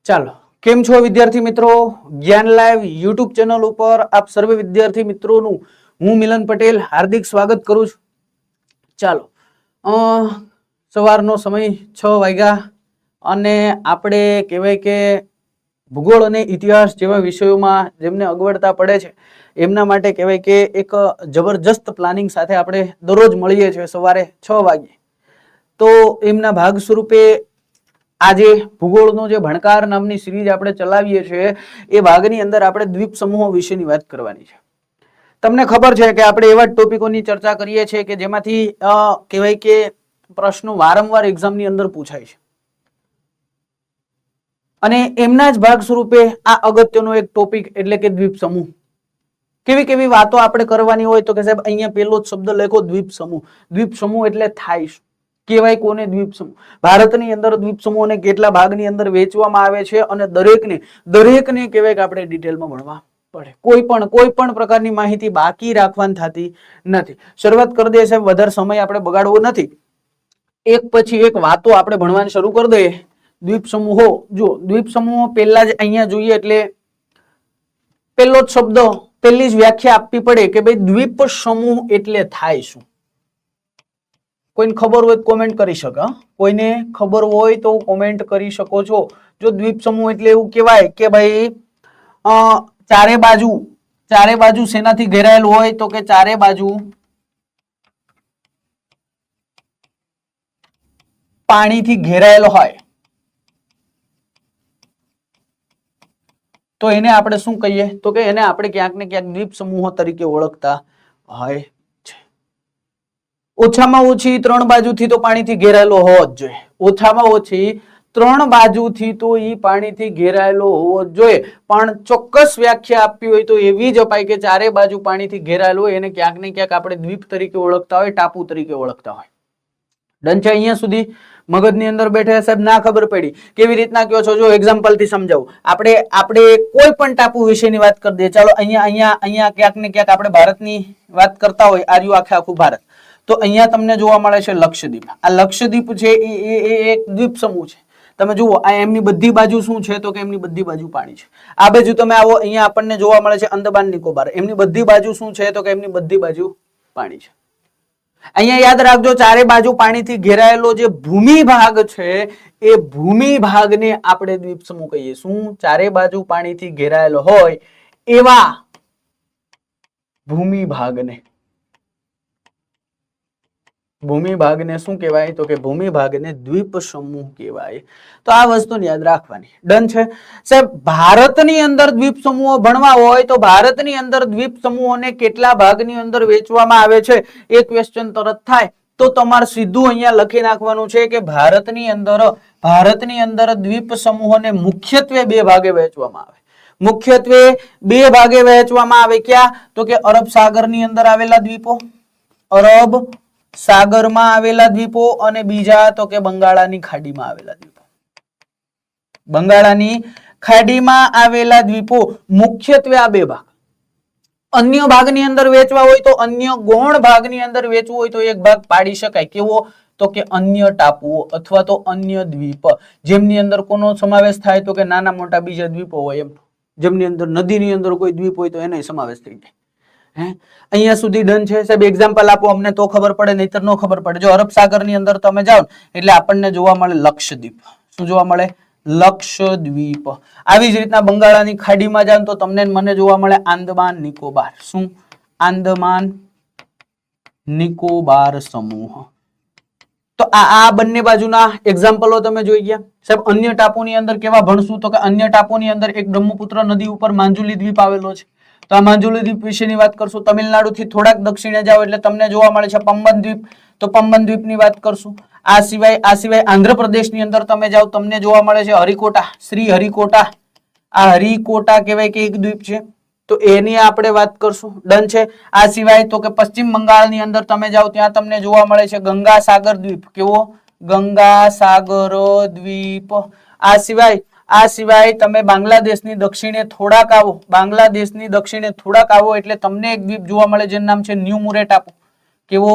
ચાલો, કેમ છો વિદ્યાર્થી મિત્રો? જ્ઞાન લાઈવ યુટ્યુબ ચેનલ ઉપર આપ સર્વે વિદ્યાર્થી મિત્રોનું હું મિલન પટેલ હાર્દિક સ્વાગત કરું છું. ચાલો, સવારનો સમય 6 વાગ્યા અને આપણે કહેવાય કે ભૂગોળ અને ઇતિહાસ જેવા વિષયોમાં જેમને અગવડતા પડે છે એમના માટે કહેવાય કે એક જબરજસ્ત પ્લાનિંગ સાથે આપણે દરરોજ મળીએ છીએ સવારે 6 વાગે. તો એમના ભાગ સ્વરૂપે આજે ભૂગોળનો જે ભણકાર નામની સિરીઝ આપણે ચલાવીએ છીએ એ ભાગની અંદર આપણે દ્વીપ સમૂહો વિશેની વાત કરવાની છે. તમને ખબર છે કે આપણે એવા ટોપિકોની ચર્ચા કરીએ છીએ કે જેમાંથી કહેવાય કે પ્રશ્નો વારંવાર એક્ઝામની અંદર પૂછાય છે અને એમના જ ભાગ સ્વરૂપે આ અગત્યનો એક ટોપિક એટલે કે દ્વીપ સમૂહ. કેવી કેવી વાતો આપણે કરવાની હોય તો કે સાહેબ અહીંયા પેલો જ શબ્દ લખો દ્વીપ સમૂહ. દ્વીપ સમૂહ એટલે થાય શું? કહેવાય કોને દ્વીપ સમૂહ? ભારતની અંદર દ્વીપ સમૂહોને કેટલા ભાગની અંદર વહેંચવામાં આવે છે અને દરેકને કહેવાય કે આપણે ડિટેલમાં ભણવા પડે. કોઈ પણ પ્રકારની માહિતી બાકી રાખવાની થતી નથી. શરૂઆત કરી દઈએ સાહેબ, વધારે સમય આપણે બગાડવો નથી. એક પછી એક વાતો આપણે ભણવાની શરૂ કરી દઈએ. દ્વીપ સમૂહો, જો દ્વીપ સમૂહો પહેલા જ અહીંયા જોઈએ એટલે પહેલો જ શબ્દ, પહેલી જ વ્યાખ્યા આપવી પડે કે ભાઈ દ્વીપ સમૂહ એટલે થાય શું? કોઈને ખબર હોય તો કોમેન્ટ કરી શકો. કોઈને ખબર હોય તો કોમેન્ટ કરી શકો છો. જો દ્વીપ સમૂહ એટલે એવું કહેવાય કે ભાઈ ચારે બાજુ શેનાથી ઘેરાયેલું હોય તો કે ચારે બાજુ પાણીથી ઘેરાયેલો હોય તો એને આપણે શું કહીએ તો કે એને આપણે ક્યાંક ને ક્યાંક દ્વીપ સમૂહો તરીકે ઓળખતા હોય છે. ઓછામાં ઓછી 3 બાજુથી તો પાણીથી ઘેરાયેલો હોવો જ જોઈએ. ઓછામાં ઓછી 3 બાજુથી તો ઈ પાણીથી ઘેરાયેલો હોવો જ જોઈએ. પણ ચોક્કસ વ્યાખ્યા આપવી હોય તો એવી જ અપાય કે ચારે બાજુ પાણીથી ઘેરાયેલો હોય એને ક્યાંક ને ક્યાંક આપણે દ્વીપ તરીકે ઓળખતા હોય, ટાપુ તરીકે ઓળખતા હોય. ડન છે? અહીંયા સુધી મગજની અંદર બેઠે સાહેબ ના ખબર પડી કેવી રીતના કયો છો? જો એક્ઝામ્પલ થી સમજાવું. આપણે કોઈ પણ ટાપુ વિશેની વાત કરી દઈએ. ચાલો અહીંયા ક્યાંક ને ક્યાંક આપણે ભારતની વાત કરતા હોય, આર્યું આખું ભારત. તો અહીંયા તમને જોવા મળે છે લક્ષદ્વીપ. આ લક્ષદ્વીપ છે એ એક દ્વીપ સમૂહ છે. તમે જુઓ આ એમની બધી બાજુ શું છે તો કે એમની બધી બાજુ પાણી છે. આ બાજુ તમે આવો, અહીંયા આપણને જોવા મળે છે અંદમાન નિકોબાર. એમની બધી બાજુ શું છે તો કે એમની બધી બાજુ પાણી છે. અહીંયા યાદ રાખજો, ચારે બાજુ પાણીથી ઘેરાયેલો જે ભૂમિ ભાગ છે એ ભૂમિ ભાગને આપણે દ્વીપ સમૂહ કહીએ. શું? ચારે બાજુ પાણીથી ઘેરાયેલો હોય એવા ભૂમિ ભાગને શું કહેવાય તો કે ભૂમિ ભાગને દ્વીપ સમૂહ કહેવાય. તો આ વસ્તુને યાદ રાખવાની. ડન છે સાહેબ? ભારતની અંદર દ્વીપ સમૂહો ભણવા હોય તો ભારતની અંદર દ્વીપ સમૂહોને કેટલા ભાગની અંદર વહેંચવામાં આવે છે એ ક્વેશ્ચન તરત થાય તો તમારે સીધું અહીંયા લખી નાખવાનું છે કે ભારતની અંદર દ્વીપ સમૂહોને મુખ્યત્વે 2 ભાગે વહેંચવામાં આવે. મુખ્યત્વે 2 ભાગે વહેંચવામાં આવે. ક્યાં? તો કે અરબ સાગરની અંદર આવેલા દ્વીપો, અરબ સાગરમાં આવેલા દ્વીપો, અને બીજા તો કે બંગાળાની ખાડીમાં આવેલા દ્વીપો. બંગાળાની ખાડીમાં આવેલા દ્વીપો મુખ્યત્વે આ 2 ભાગ. અન્ય ભાગની અંદર વેચવા હોય તો, અન્ય ગૌણ ભાગની અંદર વેચવું હોય તો એક ભાગ પાડી શકાય. કેવો? તો કે અન્ય ટાપુઓ અથવા તો અન્ય દ્વીપ, જેમની અંદર કોનો સમાવેશ થાય તો કે નાના મોટા બીજા દ્વીપો હોય. એમ જેમની અંદર નદીની અંદર કોઈ દ્વીપ હોય તો એનો સમાવેશ થઈ જાય. અહીંયા સુધી ડન છે સાહેબ? એક્ઝામ્પલ આપો અમને તો ખબર પડે, નહીતર ન ખબર પડે. જો અરબ સાગરની અંદર તમે જાઓ એટલે આપણને જોવા મળે લક્ષદ્વીપ. શું જોવા મળે? લક્ષદ્વીપ. આવી જ રીતના બંગાળાની ખાડીમાં જાવ તો તમને મને જોવા મળે આંદમાન નિકોબાર. શું? આંદમાન નિકોબાર સમૂહ. તો આ બંને બાજુના એક્ઝામ્પલો તમે જોઈ ગયા સાહેબ. અન્ય ટાપુની અંદર કેવા ભણશું તો કે અન્ય ટાપુની અંદર એક બ્રહ્મપુત્ર નદી ઉપર માંજુલી દ્વીપ આવેલો છે. તો આ માંજુલી દ્વીપ વિશેની વાત કરશું. તમિલનાડુથી થોડાક દક્ષિણે જાઓ એટલે તમને જોવા મળે છે પમ્બન દ્વીપ. તો પમ્બન દ્વીપની વાત કરશું. આ સિવાય આંધ્રપ્રદેશની અંદર તમે જાઓ તમને જોવા મળે છે હરિકોટા, શ્રી હરિકોટા. આ હરિકોટા કહેવાય કે એક દ્વીપ છે, તો એની આપણે વાત કરશું. ડન છે? આ સિવાય તો કે પશ્ચિમ બંગાળની અંદર તમે જાઓ ત્યાં તમને જોવા મળે છે ગંગા સાગર દ્વીપ. કેવો? ગંગા સાગર દ્વીપ. આ સિવાય તમે બાંગ્લાદેશની દક્ષિણે થોડાક આવો એટલે તમને એક દ્વીપ જોવા મળે જેનું નામ છે ન્યુ મુરે ટાપુ. કેવો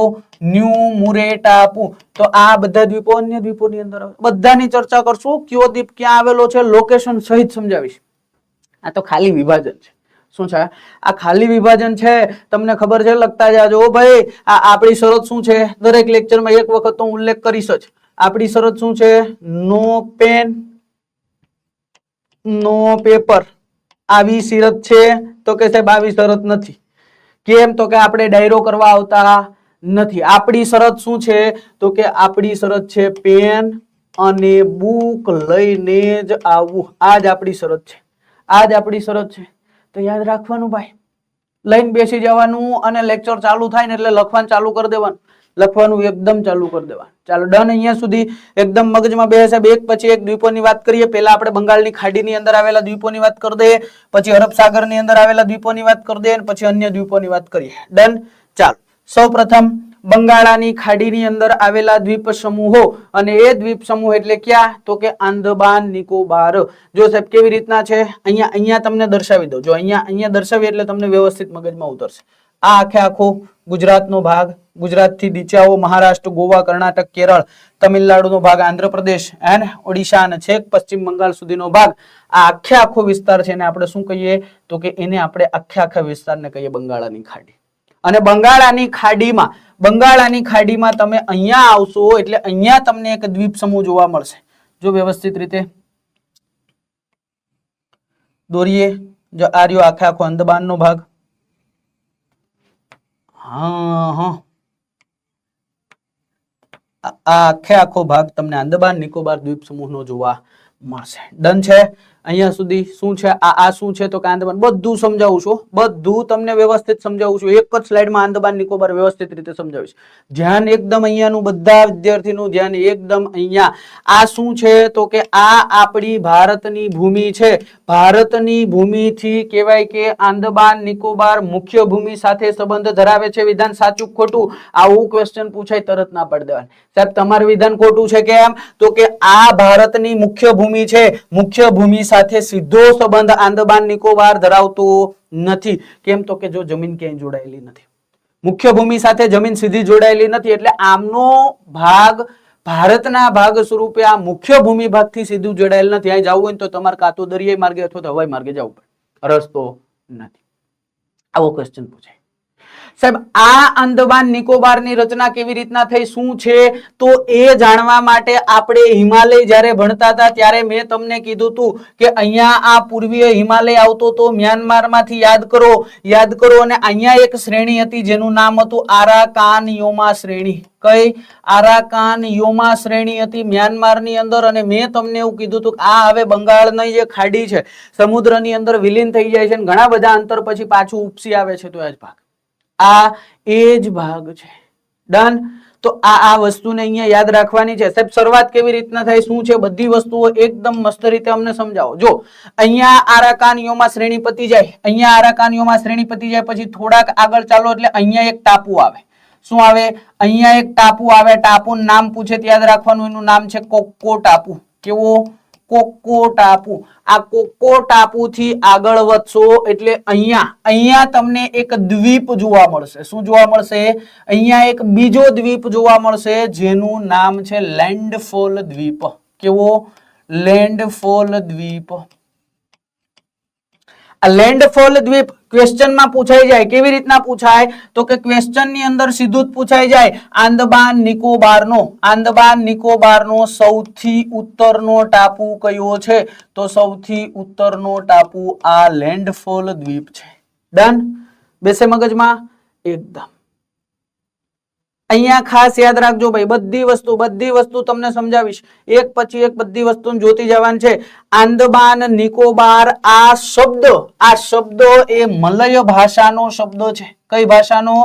ન્યુ મુરે ટાપુ. તો આ બધા દ્વીપો અન્ય દ્વીપોની અંદર આવે. બધાની ચર્ચા કરશું. કયો દ્વીપ ક્યાં આવેલો છે લોકેશન સહિત સમજાવીશ. આ તો ખાલી વિભાજન છે. શું છે આ ખાલી વિભાજન છે? તમને ખબર છે? લખતા જાજો ભાઈ. આ આપણી શરત શું છે? દરેક લેક્ચરમાં એક વખત તો ઉલ્લેખ કરીશ જ. આપણી શરત શું છે? નો પેન નો પેપર. આવી શરત છે? તો કે સાહેબ આવી શરત નથી. કેમ? તો કે આપણે ડાયરો કરવા આવતા નથી. આપણી શરત શું છે? તો કે આપણી શરત છે પેન અને બુક લઈને જ આવવું. આ જ આપણી શરત છે. આ જ આપણી શરત છે. તો યાદ રાખવાનું ભાઈ. લઈને બેસી જવાનું અને લેક્ચર ચાલુ થાય ને એટલે લખવાનું ચાલુ કરી દેવાનું. લખવાનું એકદમ ચાલુ કરી દેવાનું. ચાલો ડન. અહીંયા સુધી એકદમ મગજમાં બે સાહેબ. એક પછી એક દ્વીપોની વાત કરીએ. પહેલા આપણે બંગાળની ખાડીની અંદર આવેલા દ્વીપોની વાત કરી દઈએ, પછી અરબ સાગરની અંદર આવેલા દ્વીપોની વાત કરી દઈએ, પછી અન્ય દ્વીપોની વાત કરીએ. ડન. ચાલો સૌપ્રથમ બંગાળાની ખાડીની અંદર આવેલા દ્વીપ સમૂહો, અને એ દ્વીપ સમૂહ એટલે ક્યાં? તો કે આંદમાન નિકોબાર. જો સાહેબ કેવી રીતના છે અહીંયા તમને દર્શાવી દઉં. જો અહીંયા દર્શાવી એટલે તમને વ્યવસ્થિત મગજમાં ઉતરશે. આ આખે આખો ગુજરાતનો ભાગ, ગુજરાતથી નીચાઓ મહારાષ્ટ્ર, ગોવા, કર્ણાટક, કેરળ, તમિલનાડુનો ભાગ, આંધ્રપ્રદેશ અને ઓડિશા અને છેક પશ્ચિમ બંગાળ સુધીનો ભાગ. આ આખે આખો વિસ્તાર છે એને આપણે શું કહીએ? તો કે એને આપણે આખા વિસ્તારને કહીએ બંગાળાની ખાડી. અને બંગાળાની ખાડીમાં તમે અહીંયા આવશો એટલે અહીંયા તમને એક દ્વીપ સમૂહ જોવા મળશે. જો વ્યવસ્થિત રીતે દોરીએ. જો આ રહ્યો આખે આખો અંદમાનનો ભાગ. આ આખે આખો ભાગ તમને આંદમાન નિકોબાર દ્વીપ સમૂહનો જોવા મળશે. ડન છે? અહીંયા સુધી શું છે? આ શું છે? તો કે આંદમાન. બધું સમજાવું છું, બધું તમને વ્યવસ્થિત સમજાવું છું. એક જ સ્લાઇડમાં આંદમાન નિકોબાર વ્યવસ્થિત રીતે સમજાવીશ. ધ્યાન એકદમ અહીંયાનું, બધા વિદ્યાર્થીનું ધ્યાન એકદમ અહીંયા. આ શું છે? તો કે આ આપણી ભારતની ભૂમિ છે. ભારતની ભૂમિથી કહેવાય કે આંદમાન નિકોબાર મુખ્ય ભૂમિ સાથે સંબંધ ધરાવે છે. વિધાન સાચું ખોટું આવું ક્વેશ્ચન પૂછાય તરત ના પાડી દેવાનું. સાહેબ તમારું વિધાન ખોટું છે. કેમ? તો કે આ ભારતની મુખ્ય ભૂમિ છે. મુખ્ય ભૂમિ સાથે સીધો સંબંધ આંદમાન નિકોબાર ધરાવતો નથી. કેમ? તો કે જો જમીન ક્યાંય જોડાયેલી નથી. મુખ્ય ભૂમિ સાથે જમીન સીધી જોડાયેલી નથી એટલે આમનો ભાગ ભારતના ભાગ સ્વરૂપે આ મુખ્ય ભૂમિ ભાગથી સીધું જોડાયેલ નથી. અહીં જવું હોય તો તમારે કાં તો દરિયાઈ માર્ગે અથવા તો હવાઈ માર્ગે જવું પડે. રસ્તો નથી. આવો ક્વેશ્ચન પૂછાય. સાહેબ આ આંદમાન નિકોબારની રચના કેવી રીતના થઈ, શું છે? તો એ જાણવા માટે આપણે હિમાલય જ્યારે ભણતા હતા ત્યારે મેં તમને કીધું હતું કે અહીંયા આ પૂર્વીય હિમાલય આવતો તો મ્યાનમારમાંથી યાદ કરો. અને અહીંયા એક શ્રેણી હતી જેનું નામ હતું આરાકાન યોમા શ્રેણી. કઈ? આરાકાન યોમા શ્રેણી હતી મ્યાનમારની અંદર. અને મેં તમને એવું કીધું હતું કે આ હવે બંગાળની જે ખાડી છે સમુદ્રની અંદર વિલીન થઈ જાય છે, ઘણા બધા અંતર પછી પાછું ઉપસી આવે છે. તો એ જ ભાગ, આ એ જ ભાગ છે. ડન. તો આ વસ્તુને અહીંયા યાદ રાખવાની છે. સાહેબ શરૂઆત કેવી રીતના થાય, શું છે, બધી વસ્તુઓ એકદમ મસ્ત રીતે અમને સમજાવો. જો અહીંયા આરાકાન યોમા શ્રેણી પતી જાય, અહીંયા આરાકાન યોમા શ્રેણી પતી જાય પછી થોડાક આગળ ચાલો એટલે અહીંયા એક ટાપુ આવે. શું આવે? અહીંયા એક ટાપુ આવે. ટાપુનું નામ પૂછે યાદ રાખવાનું, એનું નામ છે કોક્કો ટાપુ. કેવો? કોક્કો ટાપુ. આ કોક્કો ટાપુ થી આગળ વધશો એટલે અહીંયા તમને એક દ્વીપ જોવા મળશે. શું જોવા મળશે? અહીંયા એક બીજો દ્વીપ જોવા મળશે જેનું નામ છે લેન્ડફોલ દ્વીપ. કેવો? લેન્ડફોલ દ્વીપ. આ લેન્ડફોલ દ્વીપ ક્વેશ્ચનમાં પૂછાઈ જાય. કેવી રીતના પૂછાય? તો કે ક્વેશ્ચન ની અંદર સીધું જ પૂછાઈ જાય. આંદમાન નિકોબારનો સૌથી ઉત્તરનો ટાપુ કયો છે? તો સૌથી ઉત્તરનો ટાપુ આ લેન્ડફોલ દ્વીપ છે. ડન. બેસે મગજમાં એકદમ. અહીંયા ખાસ યાદ રાખજો ભાઈ, બધી વસ્તુ તમને સમજાવીશ. એક પછી એક બધી વસ્તુ જોતી જવાની છે. આંદમાન નિકોબાર આ શબ્દ એ મલય ભાષાનો શબ્દ છે. કઈ ભાષાનો?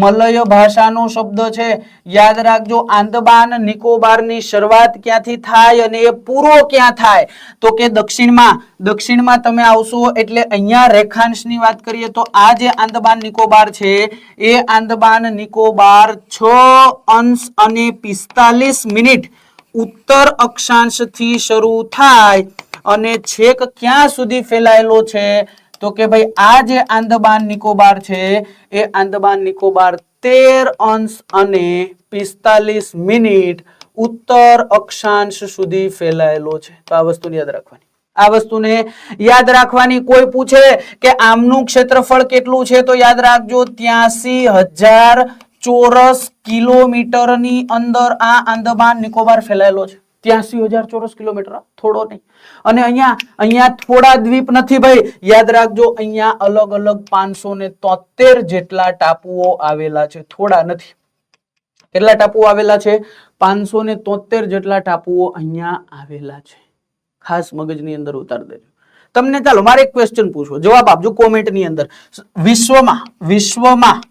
મલય ભાષાનો શબ્દ છે. યાદ રાખજો. આંદમાન નિકોબારની શરૂઆત ક્યાંથી થાય અને એ પૂરો ક્યાં થાય? તો કે દક્ષિણમાં તમે આવશો એટલે અહીંયા રેખાંશની વાત કરીએ તો આ જે આંદમાન નિકોબાર છે એ આંદમાન નિકોબાર 6 અંશ અને 45 મિનિટ ઉત્તર અક્ષાંશથી શરૂ થાય અને છેક ક્યાં સુધી ફેલાયેલો છે? તો કે ભાઈ આ જે આંદામાન નિકોબાર છે એ આંદામાન નિકોબાર 13 અંશ અને 45 મિનિટ ઉત્તર અક્ષાંશ સુધી ફેલાયેલો છે. તો આ વસ્તુને યાદ રાખવાની. આ વસ્તુને યાદ રાખવાની. કોઈ પૂછે કે આમનું ક્ષેત્રફળ કેટલું છે તો યાદ રાખજો 83,000 ચોરસ કિલોમીટરની અંદર આ આંદામાન નિકોબાર ફેલાયેલો છે. 83,000 ચોરસ કિલોમીટર, થોડો નહીં. અને અહીંયા થોડા દ્વીપ નથી ભાઈ, યાદ રાખજો અહીંયા અલગ અલગ 573 જેટલા ટાપુઓ આવેલા છે, થોડા નથી. કેટલા ટાપુઓ આવેલા છે? 573 જેટલા ટાપુઓ અહીંયા આવેલા છે. ખાસ મગજની અંદર ઉતારી દેજો. તમને ચાલો મારે એક ક્વેશ્ચન પૂછો, જવાબ આપજો કોમેન્ટની અંદર. વિશ્વમાં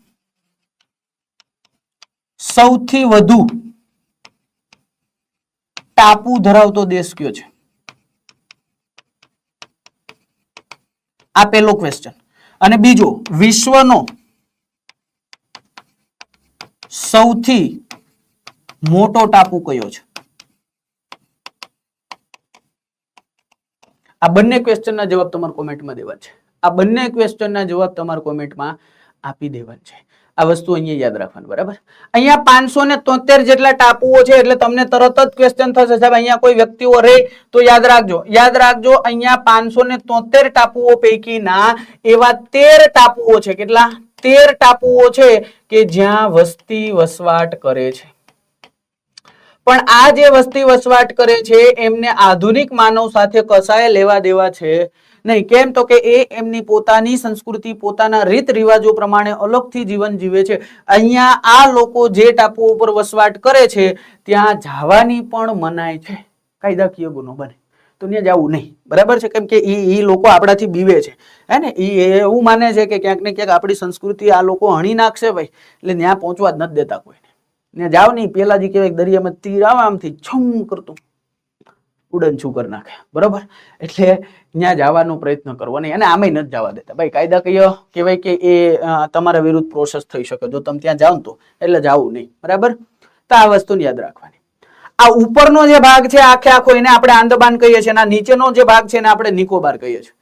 સૌથી વધુ ટાપુ ધરાવતો દેશ કયો છે? આ પહેલો ક્વેશ્ચન. અને બીજો, વિશ્વનો સૌથી મોટો ટાપુ કયો છે? આ બંને ક્વેશ્ચનના જવાબ તમારે કોમેન્ટમાં દેવા છે. આ બંને ક્વેશ્ચનના જવાબ તમારે કોમેન્ટમાં આપી દેવા છે. આ વસ્તુ અહીંયા યાદ રાખવાની, બરાબર? અહીંયા 573 જેટલા ટાપુઓ છે એટલે તમને તરત જ ક્વેશ્ચન થશે સાહેબ અહીંયા કોઈ વ્યક્તિઓ રહે તો યાદ રાખજો અહીંયા 573 ટાપુઓ પૈકીના એવા 13 ટાપુઓ છે. કેટલા? 13 ટાપુઓ છે કે જ્યાં વસ્તી વસવાટ કરે છે. પણ આ જે વસ્તી વસવાટ કરે છે એમને આધુનિક માનવ સાથે કશાય લેવા દેવા છે નહીં. કેમ? તો કે એ એમની પોતાની સંસ્કૃતિ, પોતાના રીત રિવાજો પ્રમાણે અલગથી જીવન જીવે છે. અહીંયા આ લોકો જે ટાપુ ઉપર વસવાટ કરે છે ત્યાં જવાની પણ મનાય છે, કાયદાકીય ગુનો બને તો ત્યાં જવું નહીં, બરાબર છે? કેમ કે એ લોકો આપણાથી બીવે છે, હે ને? એ એવું માને છે કે ક્યાંક ને ક્યાંક આપણી સંસ્કૃતિ આ લોકો હણી નાખશે ભાઈ, એટલે ત્યાં પહોંચવા જ નથી દેતા કોઈને. ત્યાં જાવ નહીં, પેલા જે કહેવાય દરિયામાં તીર આવે આમથી છમ કરતું ઉડન છું કરી નાખે, બરોબર? એટલે ત્યાં જવાનો પ્રયત્ન કરવો નહીં. અને આમે નથી જવા દેતા ભાઈ, કાયદાકીય કહેવાય કે એ તમારા વિરુદ્ધ પ્રોસેસ થઈ શકે જો તમે ત્યાં જાવ તો, એટલે જવું નહીં, બરાબર? તો આ વસ્તુને યાદ રાખવાની. આ ઉપરનો જે ભાગ છે આખો એને આપણે આંદામાન કહીએ છીએ, અને નીચેનો જે ભાગ છે એને આપણે નિકોબાર કહીએ છીએ.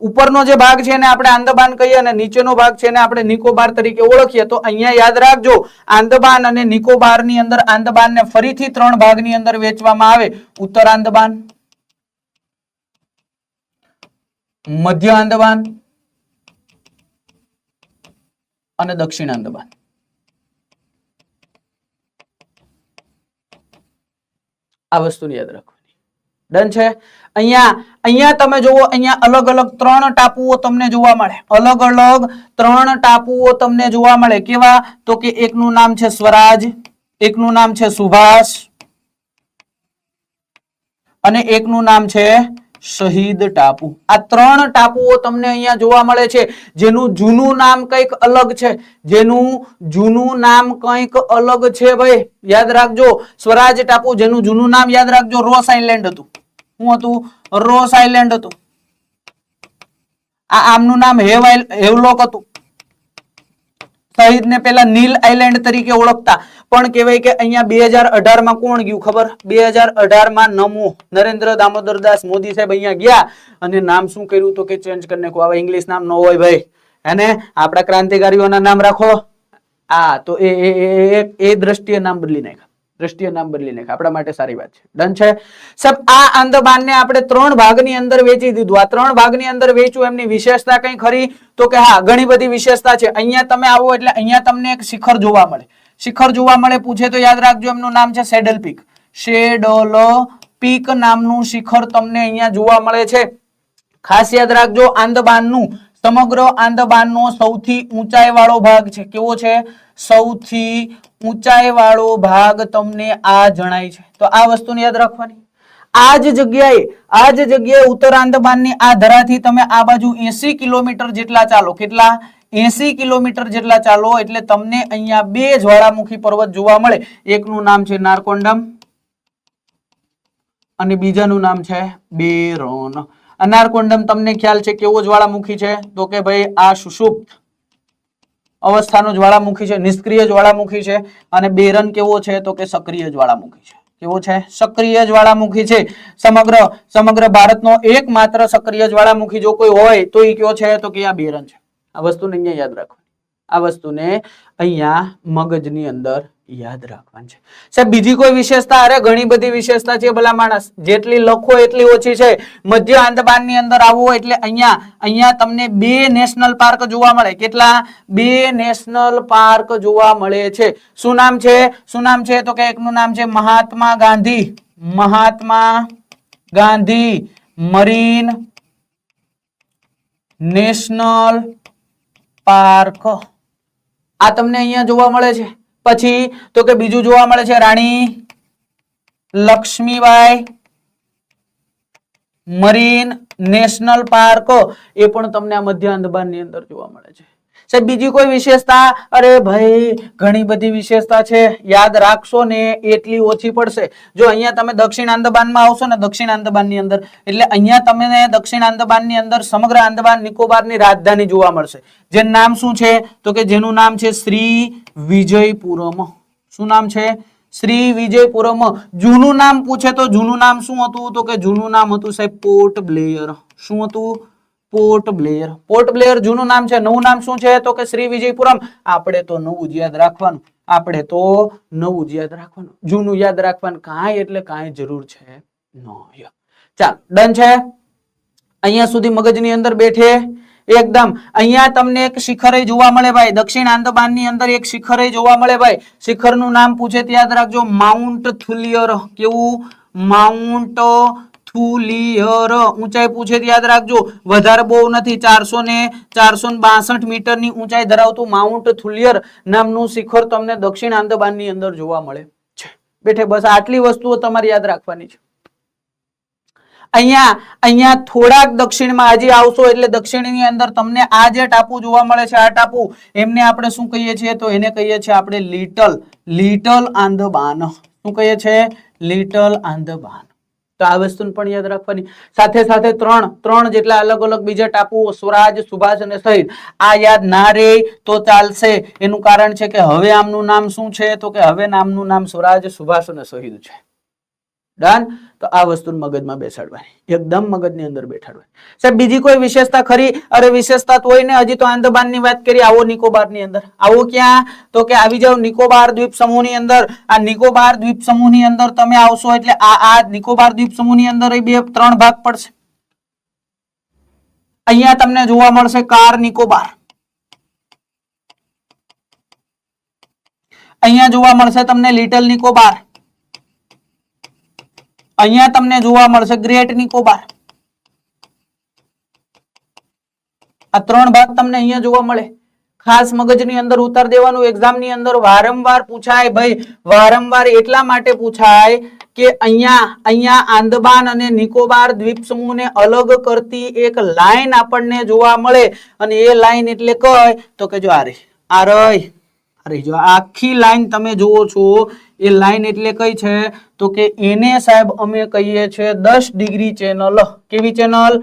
ઉપરનો જે ભાગ છે એને આપણે આંદામાન કહીએ અને નીચેનો ભાગ છે એને આપણે નિકોબાર તરીકે ઓળખીએ. તો અહીંયા યાદ રાખજો આંદામાન અને નિકોબાર ની અંદર આંદામાનને ફરીથી 3 ભાગની અંદર વહેંચવામાં આવે. ઉત્તર આંદામાન, મધ્ય આંદામાન અને દક્ષિણ આંદામાન. આ વસ્તુને યાદ રાખવાની. ડન છે? અહીંયા તમે જુઓ, અહીંયા અલગ અલગ 3 ટાપુઓ તમને જોવા મળે. અલગ અલગ 3 ટાપુઓ તમને જોવા મળે. કેવા? તો કે એકનું નામ છે સ્વરાજ, એકનું નામ છે સુભાષ અને એકનું નામ છે શહીદ ટાપુ. આ 3 ટાપુઓ તમને અહીંયા જોવા મળે છે, જેનું જૂનું નામ કંઈક અલગ છે. જેનું જૂનું નામ કંઈક અલગ છે ભાઈ, યાદ રાખજો. સ્વરાજ ટાપુ, જેનું જૂનું નામ યાદ રાખજો રોસ આઇલેન્ડ હતું. શું હતું? રોસ આઇલેન્ડ હતું. આ આમનું નામ હેવલોક હતું. શહીદ ને પેલા નીલ આઇલેન્ડ તરીકે ઓળખતા, પણ કહેવાય કે અહીંયા 2018 માં કોણ ગયું ખબર? 2018 માં નમો નરેન્દ્ર દામોદરદાસ મોદી સાહેબ અહીંયા ગયા અને નામ શું કર્યું તો કે ચેન્જ કરી નાખો. આવા ઇંગ્લિશ નામ ન હોય ભાઈ, અને આપણા ક્રાંતિકારીઓના નામ રાખો. તો એ દ્રષ્ટિએ નામ બદલી નાખ્યા, આપણા માટે સારી વાત છે. ડન છે સાહેબ? આ આંદામાનને આપણે 3 ભાગની અંદર વેચી દીધું. આ 3 ભાગની અંદર વેચ્યું, એમની વિશેષતા કઈ ખરી? તો કે હા, ઘણી બધી વિશેષતા છે. અહીંયા તમે આવો એટલે અહીંયા તમને એક શિખર જોવા મળે. શિખર જોવા મળે, પૂછે તો યાદ રાખજો એમનું નામ છે સેડલ પીક. શેડલ પીક નામનું શિખર તમને અહીંયા જોવા મળે છે. ખાસ યાદ રાખજો, આંદામાનનું સમગ્ર આંદામાનનો સૌથી ઊંચાઈ વાળો ભાગ છે. કેવો છે? સૌથી ઊંચાઈ વાળો ભાગ તમને આ જણાય છે. તો આ વસ્તુને યાદ રાખવાની. આ જ જગ્યાએ ઉત્તર આંદામાનની આ ધરાથી તમે આ બાજુ 80 કિલોમીટર જેટલા ચાલો. કેટલા? 80 કિલોમીટર જેટલા ચાલો એટલે તમને અહીંયા 2 જ્વાળામુખી પર્વત જોવા મળે. એકનું નામ છે નારકોંડમ અને બીજાનું નામ છે બેરોન. નારકોંડમ તમને ખ્યાલ છે કેવો જ્વાળામુખી છે? તો કે ભાઈ આ સુષુપ્ત અવસ્થાનો જ્વાળામુખી છે, નિષ્ક્રિય જ્વાળામુખી છે. અને બેરન કેવો છે? તો કે સક્રિય જ્વાળામુખી છે. કેવો છે? સક્રિય જ્વાળામુખી છે. સમગ્ર ભારતનો એકમાત્ર સક્રિય જ્વાળામુખી જો કોઈ હોય તો એ કયો છે? તો કે આ બેરન છે. આ વસ્તુને અહીંયા યાદ રાખવાની. આ વસ્તુને અહીંયા મગજની અંદર યાદ રાખવાની છે. સાહેબ બીજી કોઈ વિશેષતા? અરે ઘણી બધી વિશેષતા છે ભલા માણસ, જેટલી લખો એટલી ઓછી છે. મધ્ય આંદામાનની અંદર આવો એટલે અહીંયા તમને 2 નેશનલ પાર્ક જોવા મળે. કેટલા? 2 નેશનલ પાર્ક જોવા મળે છે. શું નામ છે? શું નામ છે? તો કે એકનું નામ છે Mahatma Gandhi marine national park. આ તમને અહીંયા જોવા મળે છે. પછી તો કે બીજું જોવા મળે છે રાણી લક્ષ્મીબાઈ મરીન નેશનલ પાર્ક. એ પણ તમને આ મધ્ય આંદામાનની અંદર જોવા મળે છે. સાહેબ બીજી કોઈ વિશેષતા? અરે ભાઈ ઘણી બધી વિશેષતા છે, યાદ રાખશો ને એટલી ઓછી પડશે. જો અહીંયા તમે દક્ષિણ આંદામાનમાં આવશો ને, દક્ષિણ આંદામાનની અંદર, એટલે અહીંયા તમને દક્ષિણ આંદામાનની અંદર સમગ્ર આંદામાન નિકોબારની રાજધાની જોવા મળશે. જેનું નામ શું છે? તો કે જેનું નામ છે શ્રી વિજયપુરમ. શું નામ છે? શ્રી વિજયપુરમ. જૂનું નામ પૂછે તો જૂનું નામ શું હતું? તો કે જૂનું નામ હતું સાહેબ પોર્ટ બ્લેયર. શું હતું? Port Blair. પોર્ટ બ્લેયર જૂનું નામ છે. નવું નામ શું છે? તો કે શ્રી વિજયપુરમ. આપણે તો નવું જ યાદ રાખવાનું. જૂનું યાદ રાખવાનું કાંઈ એટલે કાંઈ જરૂર છે નહીં. ચાલ ડન છે. અહીંયા સુધી મગજની અંદર બેઠે એકદમ. અહીંયા તમને એક શિખર જોવા મળે ભાઈ, દક્ષિણ આંદામાનની અંદર એક શિખર જોવા મળે ભાઈ. શિખરનું નામ પૂછે તો યાદ રાખજો માઉન્ટ થુલિયર. કેવું? માઉન્ટ થુલિયર. ઊંચાઈ પૂછે તો યાદ રાખજો, વધારે બહુ નથી, 462 મીટરની ઊંચાઈ ધરાવતું માઉન્ટ થુલિયર નામનું શિખર તમને દક્ષિણ આંદામાનની અંદર જોવા મળે છે. બેઠે બસ આટલી વસ્તુઓ તમારે યાદ રાખવાની છે. અહીંયા થોડાક દક્ષિણમાં હજી આવશો એટલે દક્ષિણની અંદર તમને આ જે ટાપુ જોવા મળે છે, આ ટાપુ, એમને આપણે શું કહીએ છીએ? તો એને કહીએ છીએ આપણે લિટલ આંદામાન. શું કહીએ છીએ? લિટલ આંદામાન. તો આ વસ્તુને પણ યાદ રાખવાની. સાથે સાથે ત્રણ જેટલા અલગ અલગ બીજા ટાપુઓ, સ્વરાજ, સુભાષ અને શહીદ, આ યાદ ના રહે તો ચાલશે. એનું કારણ છે કે હવે આમનું નામ શું છે? તો કે હવે નામનું નામ સ્વરાજ, સુભાષ અને શહીદ છે. ડન. તો આ વસ્તુ મગજમાં બેસાડવાની, એકદમ મગજની અંદર બેઠાડવાની. સાહેબ બીજી કોઈ વિશેષતા ખરી? અરે વિશેષતા તો હોય ને. હજી તો આંદામાનની વાત કરી. આવો નિકોબારની અંદર. આવો ક્યાં? તો કે આવી જાવ નિકોબાર દ્વીપ સમૂહની અંદર. આ નિકોબાર દ્વીપ સમૂહની અંદર તમે આવશો એટલે આ નિકોબાર દ્વીપ સમૂહની અંદર 3 ભાગ પડશે. અહીંયા તમને જોવા મળશે કાર નિકોબાર. અહીંયા જોવા મળશે તમને લિટલ નિકોબાર. અહીંયા તમને જોવા મળશે ગ્રેટ નિકોબાર. આ 3 ભાગ તમને અહીંયા જોવા મળે. ખાસ મગજની અંદર ઉતાર દેવાનું. એક્ઝામની અંદર વારંવાર પૂછાય ભાઈ, વારંવાર એટલા માટે પૂછાય કે અહીંયા આંદામાન અને નિકોબાર દ્વીપ સમૂહને અલગ કરતી એક લાઈન આપણને જોવા મળે. અને એ લાઈન એટલે કઈ? તો કે જો આ રહી જો આખી લાઈન તમે જુઓ છો, એ લાઈન એટલે કઈ છે? તો કે એને સાહેબ અમે કહીએ છીએ 10 ડિગ્રી ચેનલ. કેવી ચેનલ?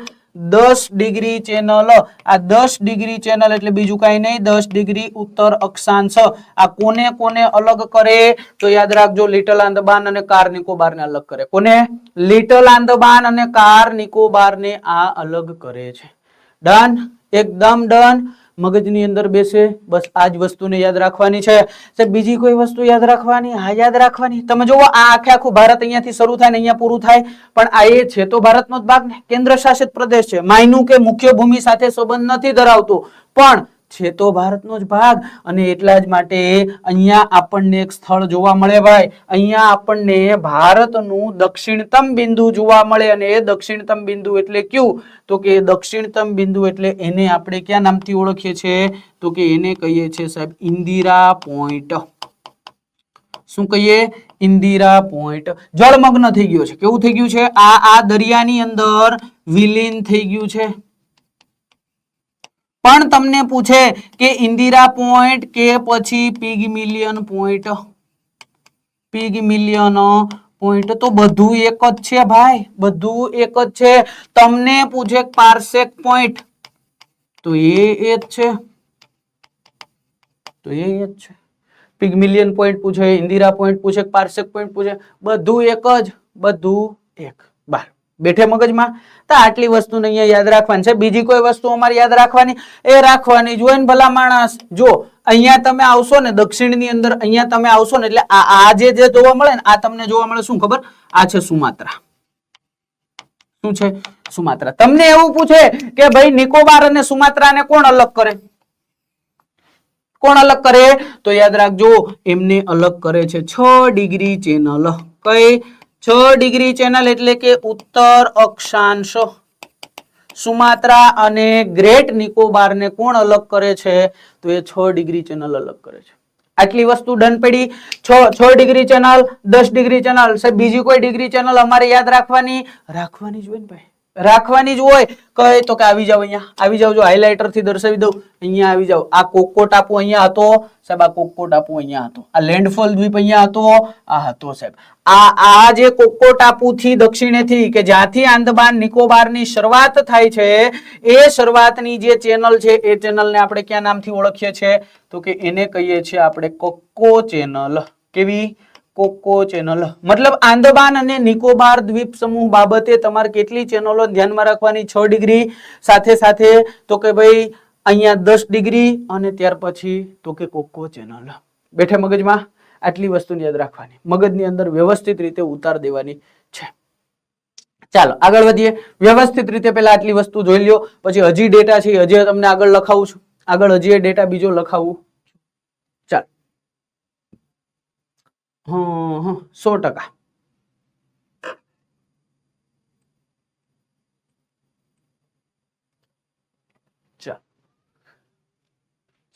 10 degree channel. આ 10 ડિગ્રી ચેનલ એટલે બીજું કઈ નહીં, 10 ડિગ્રી ઉત્તર અક્ષાંશ. આ કોને અલગ કરે? તો યાદ રાખજો લિટલ આંદામાન અને કાર નિકોબાર ને અલગ કરે. કોને? લિટલ આંદામાન અને કાર નિકોબાર ને આ અલગ કરે છે. ડન. એકદમ ડન. મગજની અંદર બેસે. બસ આ જ વસ્તુને યાદ રાખવાની છે. બીજી કોઈ વસ્તુ યાદ રાખવાની? હા યાદ રાખવાની. તમે જુઓ આ આખું ભારત અહીંયાથી શરૂ થાય ને અહીંયા પૂરું થાય, પણ આ એ છે તો ભારતનો જ ભાગ ને, કેન્દ્ર શાસિત પ્રદેશ છે. માયનું કે મુખ્ય ભૂમિ સાથે સંબંધ નથી ધરાવતો, પણ છે તો ભારતનો જ ભાગ. અને એટલા જ માટે અહીંયા આપણને એક સ્થળ જોવા મળે ભાઈ. અહીંયા આપણને ભારતનું દક્ષિણતમ બિંદુ જોવા મળે. અને એ દક્ષિણતમ બિંદુ એટલે કયું? તો કે દક્ષિણતમ બિંદુ એટલે એને આપણે ક્યાં નામથી ઓળખીએ છીએ? તો કે એને કહીએ છીએ સાહેબ ઇન્દિરા પોઈન્ટ. શું કહીએ? ઇન્દિરા પોઈન્ટ. જળમગ્ન થઈ ગયો છે. કેવું થઈ ગયું છે? આ દરિયાની અંદર વિલીન થઈ ગયું છે. પણ તમને પૂછે કે ઇન્દિરા પોઈન્ટ કે પછી પિગમિલિયન પોઈન્ટ? પિગમિલિયન પોઈન્ટ તો બધું એક જ છે ભાઈ, બધું એક જ છે. તમને પૂછે પાર્સેક પોઈન્ટ તો એ જ છે. પિગમિલિયન પોઈન્ટ પૂછે, ઇન્દિરા પોઈન્ટ પૂછે, પાર્સેક પોઈન્ટ પૂછે, બધું એક જ, બધું એક. બાર બેઠે મગજમાં? તો આટલી વસ્તુને અહીંયા યાદ રાખવાની છે. બીજી કોઈ વસ્તુ અમારે યાદ રાખવાની એ રાખવાની જ હોય ને ભલા માણસ. જો અહીંયા તમે આવશો ને દક્ષિણની અંદર, અહીંયા તમે આવશો ને એટલે આ જે જોવા મળે ને આ તમને જોવા મળે શું ખબર? આ છે સુમાત્રા. શું છે? સુમાત્રા. તમને એવું પૂછે કે ભાઈ નિકોબાર અને સુમાત્રાને કોણ અલગ કરે? કોણ અલગ કરે? તો યાદ રાખજો એમને અલગ કરે છે 6 ડિગ્રી ચેનલ. કઈ? 6 ડિગ્રી ચેનલ એટલે કે ઉત્તર અક્ષાંશ. સુમાત્રા અને ગ્રેટ નિકોબાર ને કોણ અલગ કરે છે? તો એ 6 ડિગ્રી ચેનલ અલગ કરે છે. આટલી વસ્તુ ડન પડી. 6 ડિગ્રી ચેનલ, 10 ડિગ્રી ચેનલ. સાહેબ બીજી કોઈ ડિગ્રી ચેનલ અમારે યાદ રાખવાની જ હોય ને ભાઈ, રાખવાની જ હોય. કઈ? તો કે આવી જાવ, અહીંયા આવી જાવ. જો હાઇલાઇટર થી દર્શાવી દઉં, અહીંયા આવી જાવ. આ કોકો ટાપુ અહીંયા હતો સાહેબ, આ કોકો ટાપુ અહીંયા હતો. આ લેન્ડફોલ દ્વીપ અહીંયા હતો, આ હતો સાહેબ. આ જે કોકો ટાપુ થી દક્ષિણેથી કે જ્યાંથી આંદમાન નિકોબાર ની શરૂઆત થાય છે એ શરૂઆતની જે ચેનલ છે એ ચેનલ ને આપણે ક્યાં નામથી ઓળખીએ છીએ? તો કે એને કહીએ છીએ આપણે કોકો ચેનલ. કેવી? Coco channel. મતલબ આંદમાન અને નિકોબાર દ્વીપ સમૂહ બાબતે તમારે કેટલી ચેનલો ધ્યાનમાં રાખવાની? 6 ડિગ્રી સાથે સાથે તો કે ભાઈ અહીંયા 10 ડિગ્રી અને ત્યાર પછી તો કે કોકો ચેનલ. બેઠે મગજમાં? આટલી વસ્તુ યાદ રાખવાની, મગજની અંદર વ્યવસ્થિત રીતે ઉતાર દેવાની છે. ચાલો આગળ વધીએ. વ્યવસ્થિત રીતે પહેલા આટલી વસ્તુ જોઈ લ્યો, પછી હજી ડેટા છે હજી તમને આગળ લખાવું છું. આગળ હજી ડેટા બીજો લખાવું. ચાલો 100%.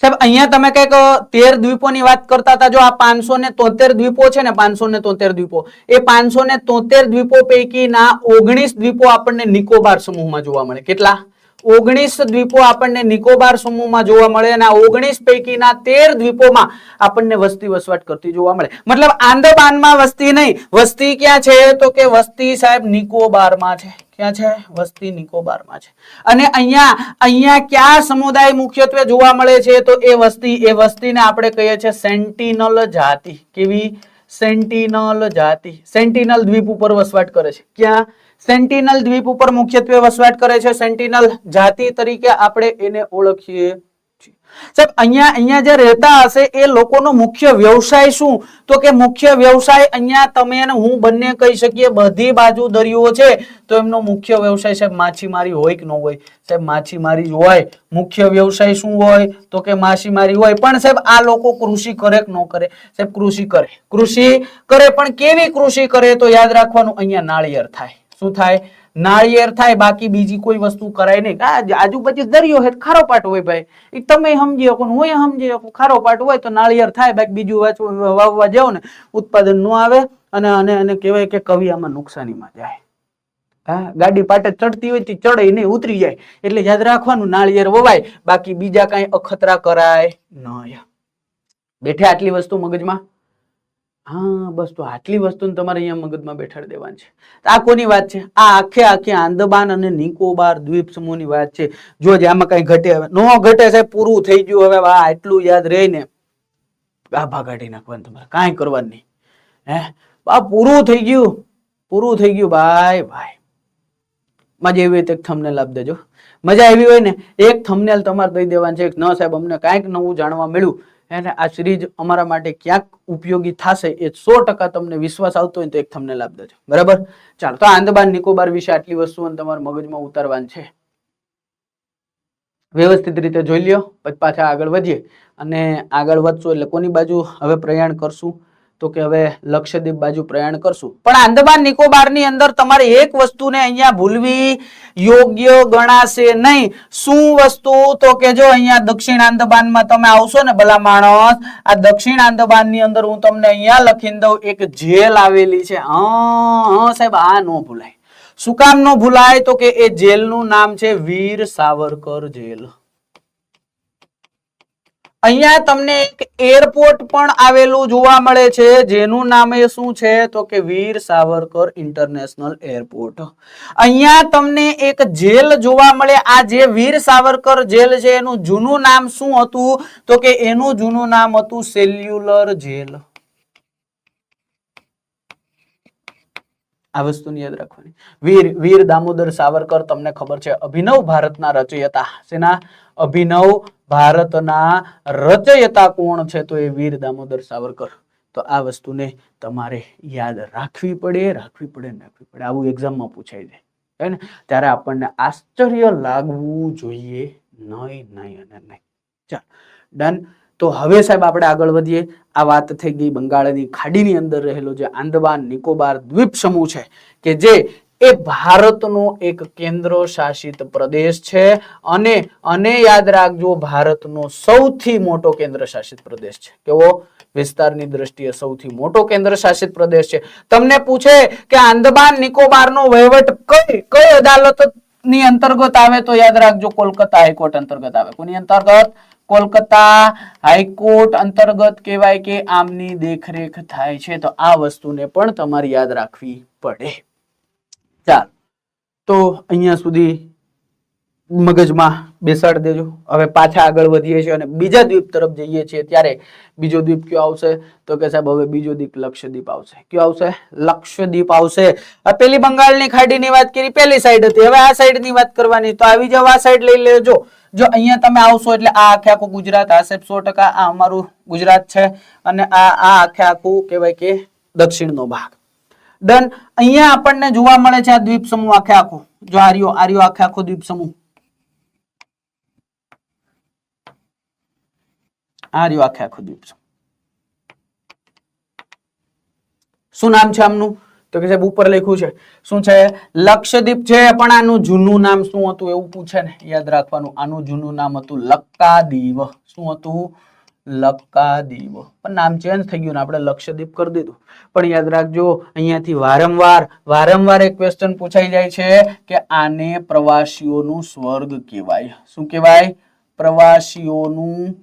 સાહેબ અહીંયા તમે કઈક 13 દ્વીપોની વાત કરતા હતા. જો આ 573 દ્વીપો છે ને, 573 દ્વીપો, એ 573 દ્વીપો પૈકીના 19 દ્વીપો આપણને નિકોબાર સમૂહમાં જોવા મળે. કેટલા? 19 દ્વીપો આપણને નિકોબાર સમૂહમાં જોવા મળે અને આ 19 પૈકીના 13 દ્વીપોમાં આપણને વસ્તી વસવાટ કરતી જોવા મળે. મતલબ આંદમાનમાં વસ્તી નહીં, વસ્તી ક્યાં છે? તો કે વસ્તી સાહેબ નિકોબારમાં છે. ક્યાં છે? વસ્તી નિકોબારમાં છે. અને અહીંયા ક્યાં સમુદાય મુખ્યત્વે જોવા મળે છે? તો એ વસ્તીને આપણે કહીએ છીએ સેન્ટિનલ જાતિ. કેવી? સેન્ટિનલ જાતિ. સેન્ટિનલ દ્વીપ ઉપર વસવાટ કરે છે. ક્યાં? સેન્ટિનલ દ્વીપ ઉપર મુખ્યત્વે વસવાટ કરે છે. સેન્ટિનલ જાતિ તરીકે આપણે એને ઓળખીએ છીએ. સાહેબ અહીંયા જે રહેતા હશે એ લોકોનો મુખ્ય વ્યવસાય શું? તો કે મુખ્ય વ્યવસાય અહીંયા તમે અને હું બંને કહી શકીએ, બધી બાજુ દરિયો છે તો એમનો મુખ્ય વ્યવસાય સાહેબ માછીમારી હોય કે ન હોય? સાહેબ માછીમારી જ હોય. મુખ્ય વ્યવસાય શું હોય? તો કે માછીમારી હોય. પણ સાહેબ આ લોકો કૃષિ કરે કે ન કરે? સાહેબ કૃષિ કરે. કૃષિ કરે પણ કેવી કૃષિ કરે? તો યાદ રાખવાનું અહીંયા નાળિયેર થાય. શું થાય? નાળિયેર થાય. બાકી બીજી કોઈ વસ્તુ કરાય નહીં. આજુબાજુ દરિયો હોય, ખારો પાટ હોય ભાઈ, એ તમે સમજી શકો, હું સમજી શકું. ખારો પાટ હોય તો નાળિયેર થાય. બાકી બીજું વાવવા જાવ ને ઉત્પાદન ન આવે અને કહેવાય કે કવિ આમાં નુકસાનીમાં જાય. હા, ગાડી પાટે ચડતી હોય ચડે નહીં, ઉતરી જાય. એટલે યાદ રાખવાનું નાળિયેર વવાય, બાકી બીજા કઈ અખતરા કરાય નહીં. બેઠે આટલી વસ્તુ મગજમાં? હા, બસ તો આટલી વસ્તુ તમારે અહીંયા મગજમાં બેઠાડી દેવાની છે. આ કોની વાત છે? આ આખે આંદમાન અને નિકોબાર દ્વીપ સમૂહની વાત છે. જો આમાં કઈ ઘટે હવે નો ઘટે સાહેબ, પૂરું થઈ ગયું. હવે આટલું યાદ રહી ને ગાભા કાઢી નાખવાનું, તમારે કાંઈ કરવાનું નહીં. પૂરું થઈ ગયું ભાઈ. મજા આવી હોય તો એક થંબનેલ આપી દેજો. મજા આવી હોય ને એક થંબનેલ તમારે દઈ દેવાનું છે. ન સાહેબ અમને કાંઈક નવું જાણવા મળ્યું અને આ સિરીઝ અમારા માટે ક્યાંક ઉપયોગી થશે એ 100% તમને વિશ્વાસ આવતો હોય તો એક થંબનેલ આપી દેજો. બરાબર? ચાલો, તો આંદમાન નિકોબાર વિશે આટલી વસ્તુઓ તમારા મગજમાં ઉતારવાની છે. વ્યવસ્થિત રીતે જોઈ લ્યો, પછી પાછા આગળ વધીએ. અને આગળ વધશું એટલે કોની બાજુ હવે પ્રયાણ કરશું? તો કે હવે લક્ષદ્વીપ બાજુ પ્રયાણ કરશું. પણ આંદમાન નિકોબાર ની અંદર તમારે એક વસ્તુને અહીંયા ભૂલવી યોગ્ય ગણાશે નહીં. શું વસ્તુ? તો કે જો અહીંયા દક્ષિણ આંદમાનમાં તમે આવશો ને ભલા માણસ, આ દક્ષિણ આંદમાન ની અંદર હું તમને અહીંયા લખીને દઉં, એક જેલ આવેલી છે. સાહેબ આ નો ભૂલાય. શું કામ નો ભૂલાય? તો કે એ જેલનું નામ છે વીર સાવરકર જેલ. અહીંયા તમને એક એરપોર્ટ પણ આવેલું જોવા મળે છે, જેનું નામ એ શું છે તો કે વીર સાવરકર ઇન્ટરનેશનલ એરપોર્ટ. અહીંયા તમને એક જેલ જોવા મળે. આ જે વીર સાવરકર જેલ છે એનું જૂનું નામ શું હતું તો કે એનું જૂનું નામ હતું સેલ્યુલર જેલ. આ વસ્તુની યાદ રાખવાની. વીર દામોદર સાવરકર તમને ખબર છે અભિનવ ભારતના રચયિતા. શેના? અભિનવ ભારતના રચયિતા કોણ છે તો એ વીર દામોદર સાવરકર. તો આ વસ્તુને તમારે યાદ રાખવી પડે. આવું એક્ઝામમાં પૂછાઈ જાય હે ને, ત્યારે આપણને આશ્ચર્ય લાગવું જોઈએ નહીં. ચાલ ડન. તો હવે સાહેબ આપણે આગળ વધીએ. આ વાત થઈ ગઈ બંગાળની ખાડીની અંદર રહેલો જે આંદમાન નિકોબાર દ્વીપ સમૂહ છે કે જે એ ભારતનો એક કેન્દ્ર શાસિત પ્રદેશ છે અને યાદ રાખજો ભારતનો સૌથી મોટો કેન્દ્ર શાસિત પ્રદેશ છે. કેવો? વિસ્તારની દ્રષ્ટિએ સૌથી મોટો કેન્દ્ર શાસિત પ્રદેશ છે. તમને પૂછે કે આંદમાન નિકોબારનો વહીવટ કઈ અદાલત ની અંતર્ગત આવે તો યાદ રાખજો કોલકાતા હાઈકોર્ટ અંતર્ગત આવે. કોની અંતર્ગત? કોલકાતા હાઈકોર્ટ અંતર્ગત કહેવાય કે આમની દેખરેખ થાય છે. તો આ વસ્તુને પણ તમારે યાદ રાખવી પડે. ચાલ તો અહીંયા સુધી મગજમાં બેસાડી દેજો. હવે પાછા આગળ વધીએ છીએ અને બીજા દ્વીપ તરફ જઈએ છીએ. ત્યારે બીજો દ્વીપ કયો આવશે તો કે સાહેબ હવે બીજો દ્વીપ લક્ષદ્વીપ આવશે. કયો આવશે? લક્ષદ્વીપ આવશે. પેલી બંગાળની ખાડીની વાત કરી, પેલી સાઈડ હતી. હવે આ સાઈડની વાત કરવાની. તો આવી જાવ, આ સાઈડ લઈ લેજો. જો અહીંયા તમે આવશો એટલે આ આખે આખું ગુજરાત. આ સાહેબ 100% આ અમારું ગુજરાત છે અને આ આખે આખું કહેવાય કે દક્ષિણનો ભાગ. ડન. અહીંયા આપણને જોવા મળે છે આ દ્વીપ સમૂહ આખે આખો. જો આર્યો આખે આખો દ્વીપ સમૂહ. આર્યો આખે આખો દ્વીપ સમૂહ. શું નામ છે આમનું તો કે સાહેબ ઉપર લખ્યું છે. શું છે? લક્ષદ્વીપ છે. પણ આનું જૂનું નામ શું હતું એવું પૂછે ને, યાદ રાખવાનું. આનું જૂનું નામ હતું લક્કાદીવ. શું હતું? લક્કાદીવ. પણ નામ ચેન્જ થઈ ગયું ને આપણે લક્ષદ્વીપ કરી દીધું. પણ યાદ રાખજો અહીંયાથી વારંવાર એક ક્વેશ્ચન પૂછાઈ જાય છે કે આને પ્રવાસીઓનું સ્વર્ગ કહેવાય. શું કહેવાય? પ્રવાસીઓનું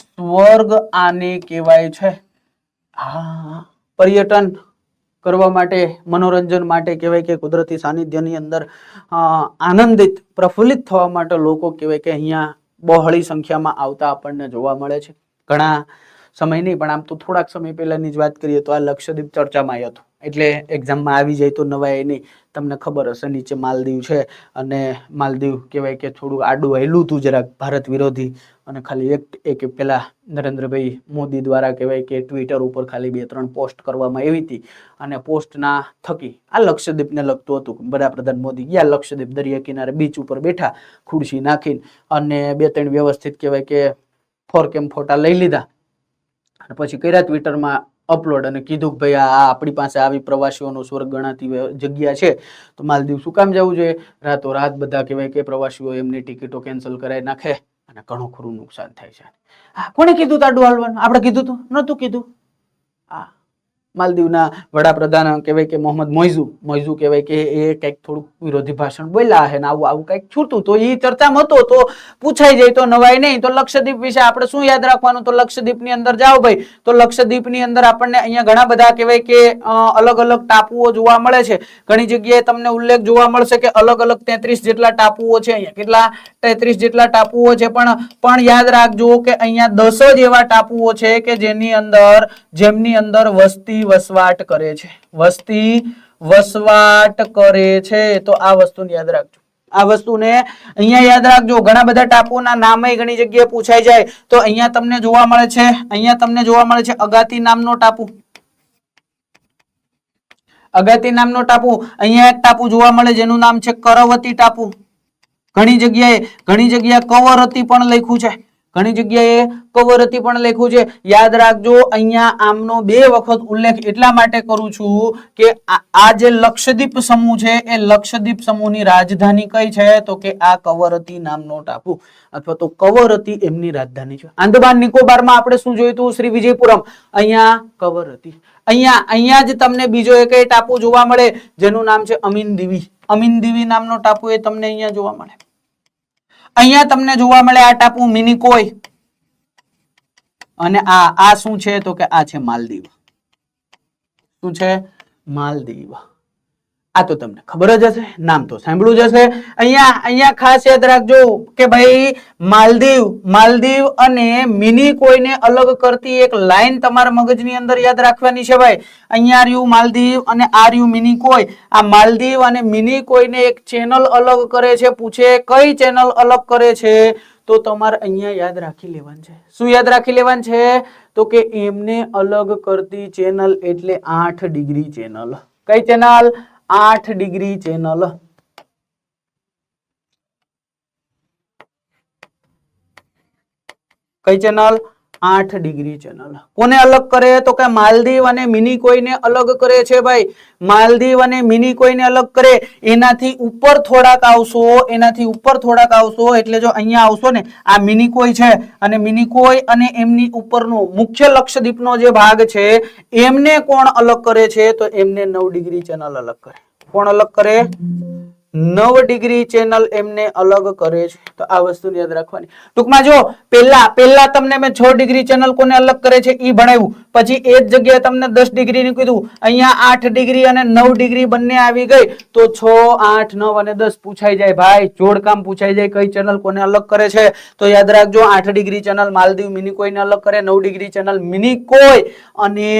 સ્વર્ગ આને કહેવાય છે. હા, પર્યટન કરવા માટે, મનોરંજન માટે કહેવાય કે કુદરતી સાનિધ્યની અંદર આનંદિત પ્રફુલ્લિત થવા માટે લોકો કહેવાય કે અહીંયા બહોળી સંખ્યામાં આવતા આપણને જોવા મળે છે. ઘણા સમય નહીં પણ આમ તો થોડાક સમય પહેલાની જ વાત કરીએ તો આ લક્ષદ્વીપ ચર્ચામાં હતું. એટલે એક્ઝામમાં આવી જાય તો નવાય નહીં. તમને ખબર હશે નીચે માલદીવ છે અને માલદીવ કહેવાય કે થોડું આડું હેલું હતું જરાક ભારત વિરોધી. અને ખાલી એક પેલા નરેન્દ્રભાઈ મોદી દ્વારા કહેવાય કે ટ્વિટર ઉપર ખાલી 2-3 પોસ્ટ કરવામાં આવી હતી અને પોસ્ટના થકી આ લક્ષદ્વીપને લગતું હતું. વડાપ્રધાન મોદી ગયા લક્ષદ્વીપ દરિયા કિનારે બીચ ઉપર બેઠા ખુરશી નાખીને અને 2-3 વ્યવસ્થિત કહેવાય કે ફોરકેમ ફોટા લઈ લીધા અને પછી કર્યા ટ્વિટરમાં અપલોડ અને કીધું કે ભાઈ આ આપણી પાસે આવી પ્રવાસીઓનો સ્વર્ગ ગણાતી જગ્યા છે તો માલદીવ શું કામ જવું જોઈએ. રાતોરાત બધા કહેવાય કે પ્રવાસીઓ એમની ટિકિટો કેન્સલ કરાવી નાખે અને ઘણું ખરું નુકસાન થાય છે. કોને કીધું તાડું હાલવાનું? આપણે કીધું તું? નતું કીધું. હા, માલદીવના વડાપ્રધાન કહેવાય કે મોહમ્મદ મોઇઝુ કહેવાય કે એ કંઈક થોડુંક વિરોધી ભાષણ બોલ્યા છે ને આવું કંઈક છૂટું તો એ ચર્ચામાં હતો તો પૂછાઈ જાય તો નવાય નહીં. તો લક્ષદ્વીપ વિશે આપણે શું યાદ રાખવાનું? તો લક્ષદ્વીપની અંદર જાઓ ભાઈ તો લક્ષદ્વીપની અંદર આપણને અહીંયા ઘણા બધા કહેવાય કે અલગ અલગ ટાપુઓ જોવા મળે છે. ઘણી જગ્યાએ તમને ઉલ્લેખ જોવા મળશે કે અલગ અલગ 33 જેટલા ટાપુઓ છે. અહીંયા કેટલા? 33 જેટલા ટાપુઓ છે. પણ યાદ રાખજો કે અહીંયા 10 જ એવા ટાપુઓ છે કે જેમની અંદર વસ્તી વસવાટ કરે છે. વસ્તી વસવાટ કરે છે. તો આ વસ્તુને યાદ રાખજો. આ વસ્તુને અહીંયા યાદ રાખજો. ઘણા બધા ટાપુઓના નામ ઘણી જગ્યાએ પૂછાઈ જાય તો અહીંયા તમને જોવા મળે છે અગાતી નામનો ટાપુ. અગાતી નામનો ટાપુ. અહીંયા એક ટાપુ જોવા મળે જેનું નામ છે કરવતી ટાપુ. ઘણી જગ્યાએ કવરતી પણ લખ્યું છે. યાદ રાખજો અહીંયા આમનો 2 વખત ઉલ્લેખ એટલા માટે કરું છું કે આ જે લક્ષદ્વીપ સમૂહ છે એ લક્ષદ્વીપ સમૂહની રાજધાની કઈ છે તો કે આ કવરતી નામનો ટાપુ અથવા તો કવરતી એમની રાજધાની છે. આંદમાન નિકોબારમાં આપણે શું જોયું હતું? શ્રી વિજયપુરમ. અહીંયા કવરતી. અહીંયા જ તમને બીજો એક ટાપુ જોવા મળે જેનું નામ છે અમીનદીવી. અમીનદીવી નામનો ટાપુ એ તમને અહીંયા જોવા મળે. અહીંયા તમને જોવા મળે આ ટાપુ મિનિકોય. અને આ શું છે તો કે આ છે માલદીવ. શું છે? માલદીવ. આ તો તમને ખબર જ હશે, નામ તો સાંભળ્યું જ હશે. અહીંયા ખાસ યાદ રાખજો કે ભાઈ માલદીવ અને મિનિકોયને અલગ કરતી એક લાઈન તમારા મગજની અંદર યાદ રાખવાની છે ભાઈ. અહીંયા રહ્યું માલદીવ અને આ રહ્યું મિનિકોય. આ માલદીવ અને મિનિકોયને એક ચેનલ અલગ કરે છે. પૂછે કઈ ચેનલ અલગ કરે છે તો તમારે અહીંયા યાદ રાખી લેવાનું છે. શું યાદ રાખી લેવાનું છે તો કે એમને અલગ કરતી ચેનલ એટલે 8 ડિગ્રી ચેનલ. કઈ ચેનલ? 8 degree channel. કઈ ચેનલ? 8 degree channel. કોને અલગ કરે તો કે માલદીવ અને મિનિકોયને અલગ કરે છે ભાઈ. માલદીવ અને મિનિકોયને અલગ કરે. એનાથી ઉપર થોડાક આવશો એટલે જો અહીંયા આવશો ને, આ મિનિકોય છે અને મિનિકોય અને એમની ઉપરનો મુખ્ય લક્ષદ્વીપનો જે ભાગ છે એમને કોણ અલગ કરે છે તો એમને 9 ડિગ્રી ચેનલ અલગ કરે. કોણ અલગ કરે? 9 ડિગ્રી ચેનલ એમને અલગ કરે છે. તો આ વસ્તુ યાદ રાખવાની. ટૂંકમાં જો પહેલા તમને મેં 6 ડિગ્રી ચેનલ કોને અલગ કરે છે ઈ ભણાવ્યું, પછી એ જ જગ્યાએ તમને 10 ડિગ્રી ની કીધું. અહીંયા 8 ડિગ્રી અને 9 ડિગ્રી બંને આવી ગઈ તો 6, 8, 9 અને 10 પૂછાઈ જાય ભાઈ. જોડકામ પૂછાઈ જાય કઈ ચેનલ કોને અલગ કરે છે. તો યાદ રાખજો 8 ડિગ્રી ચેનલ માલદીવ મિનિકોયને અલગ કરે, 9 ડિગ્રી ચેનલ મિનિકોય અને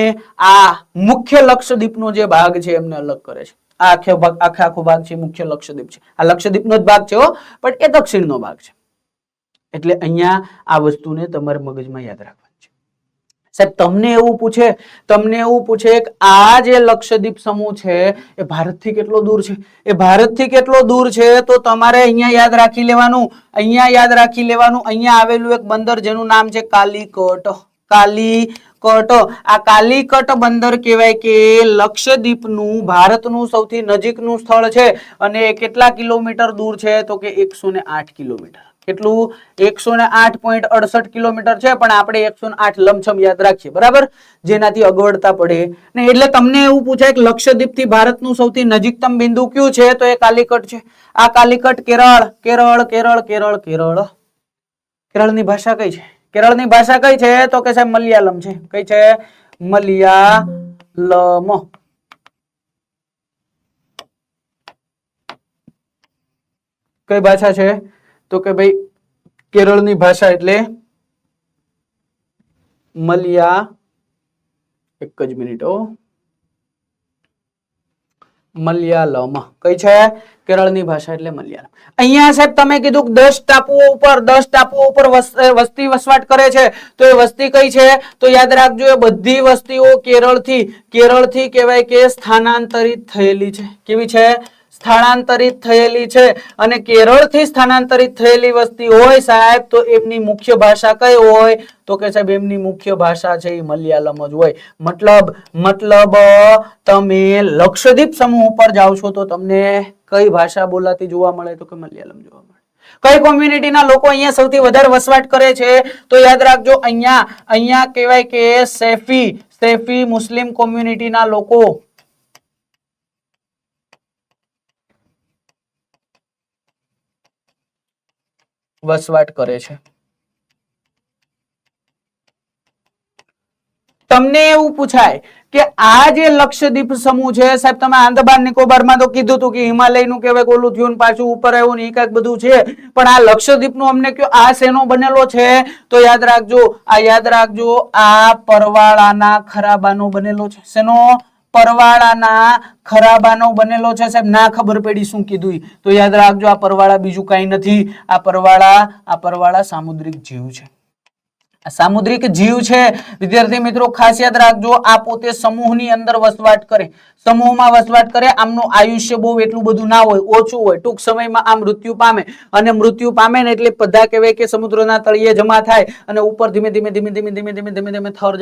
આ મુખ્ય લક્ષદ્વીપનો જે ભાગ છે એમને અલગ કરે છે. આખો ભાગ છે મુખ્ય લક્ષદ્વીપ છે. આ લક્ષદ્વીપનો જ ભાગ છે પણ એ દક્ષિણનો ભાગ છે. એટલે અહીંયા આ વસ્તુને તમારે મગજમાં યાદ રાખવાની છે. સાહેબ તમને એવું પૂછે કે આ જે લક્ષદ્વીપ સમૂહ છે એ ભારતથી કેટલો દૂર છે? એ ભારતથી કેટલો દૂર છે તો તમારે અહીંયા યાદ રાખી લેવાનું. અહીંયા આવેલું એક બંદર જેનું નામ છે કાલિકટ. આ કાલિકટ બંદર કહેવાય કે લક્ષદ્વીપનું ભારતનું સૌથી નજીકનું સ્થળ છે અને કેટલા કિલોમીટર દૂર છે તો કે 108 કિલોમીટર. કેટલું? 108.68 કિલોમીટર છે. પણ આપણે 108 લમસમ યાદ રાખીએ, બરાબર, જેનાથી અગવડતા પડે ને. એટલે તમને એવું પૂછાય કે લક્ષદ્વીપ થી ભારતનું સૌથી નજીકતમ બિંદુ કયું છે તો એ કાલિકટ છે. આ કાલિકટ કેરળની ભાષા કઈ છે? કેરળની ભાષા કઈ છે તો કે સાહેબ મલયાલમ છે. કઈ છે? મલયાલમ. કઈ ભાષા છે તો કે ભાઈ કેરળની ભાષા એટલે મલયાલમ. કઈ છે? કેરળની ભાષા એટલે મલયાલમ. અહીંયા સાહેબ તમે કીધું 10 ટાપુઓ ઉપર વસ્તી વસવાટ કરે છે તો એ વસ્તી કઈ છે તો યાદ રાખજો એ બધી વસ્તીઓ કેરળથી કહેવાય કે સ્થાનાંતરિત થયેલી છે. કેવી છે? સ્થાનાંતરિત થયેલી છે. અને કેરળથી સ્થાનાંતરિત થયેલી વસ્તી હોય સાહેબ તો એમની મુખ્ય ભાષા કઈ હોય તો કે સાહેબ એમની મુખ્ય ભાષા છે એ મલયાલમ જ હોય. મતલબ તમે લક્ષદ્વીપ સમૂહ ઉપર જાઓ છો તો તમને કઈ ભાષા બોલાતી જોવા મળે તો કે મલયાલમ જોવા મળે. કઈ કોમ્યુનિટીના લોકો અહીંયા સૌથી વધારે વસવાટ કરે છે તો યાદ રાખજો અહીંયા કહેવાય કે સૈફી મુસ્લિમ કોમ્યુનિટીના લોકો વસવાટ કરે છે. તમને એવું પૂછાય કે આ જે લક્ષદ્વીપ સમૂહ છે સાહેબ, તમે આંદામાન નિકોબારમાં તો કીધું હતું કે હિમાલયનું કહેવાય ઓલું થયું પાછું ઉપર આવ્યું ને એ કાંઈક બધું છે, પણ આ લક્ષદ્વીપનું અમને કયો આ શેનો બનેલો છે તો યાદ રાખજો આ પરવાળાના ખરાબાનો બનેલો છે. શેનો? પરવાળાના ખરાબાનો બનેલો છે સાહેબ. ના ખબર પડી શું કીધું તો યાદ રાખજો આ પરવાળા બીજું કઈ નથી. આ પરવાળા સામુદ્રિક જીવ છે. સામુદ્રિક જીવ છે વિદ્યાર્થી મિત્રો, ખાસ યાદ રાખજો. આ પોતે સમૂહની અંદર વસવાટ કરે, સમૂહમાં વસવાટ કરે. આમનું આયુષ્ય બહુ એટલું બધું ના હોય, ઓછું હોય. ટૂંક સમયમાં આ મૃત્યુ પામે અને મૃત્યુ પામે ને એટલે બધા કહેવાય કે સમુદ્રના તળિયે જમા થાય અને ઉપર ધીમે ધીમે થર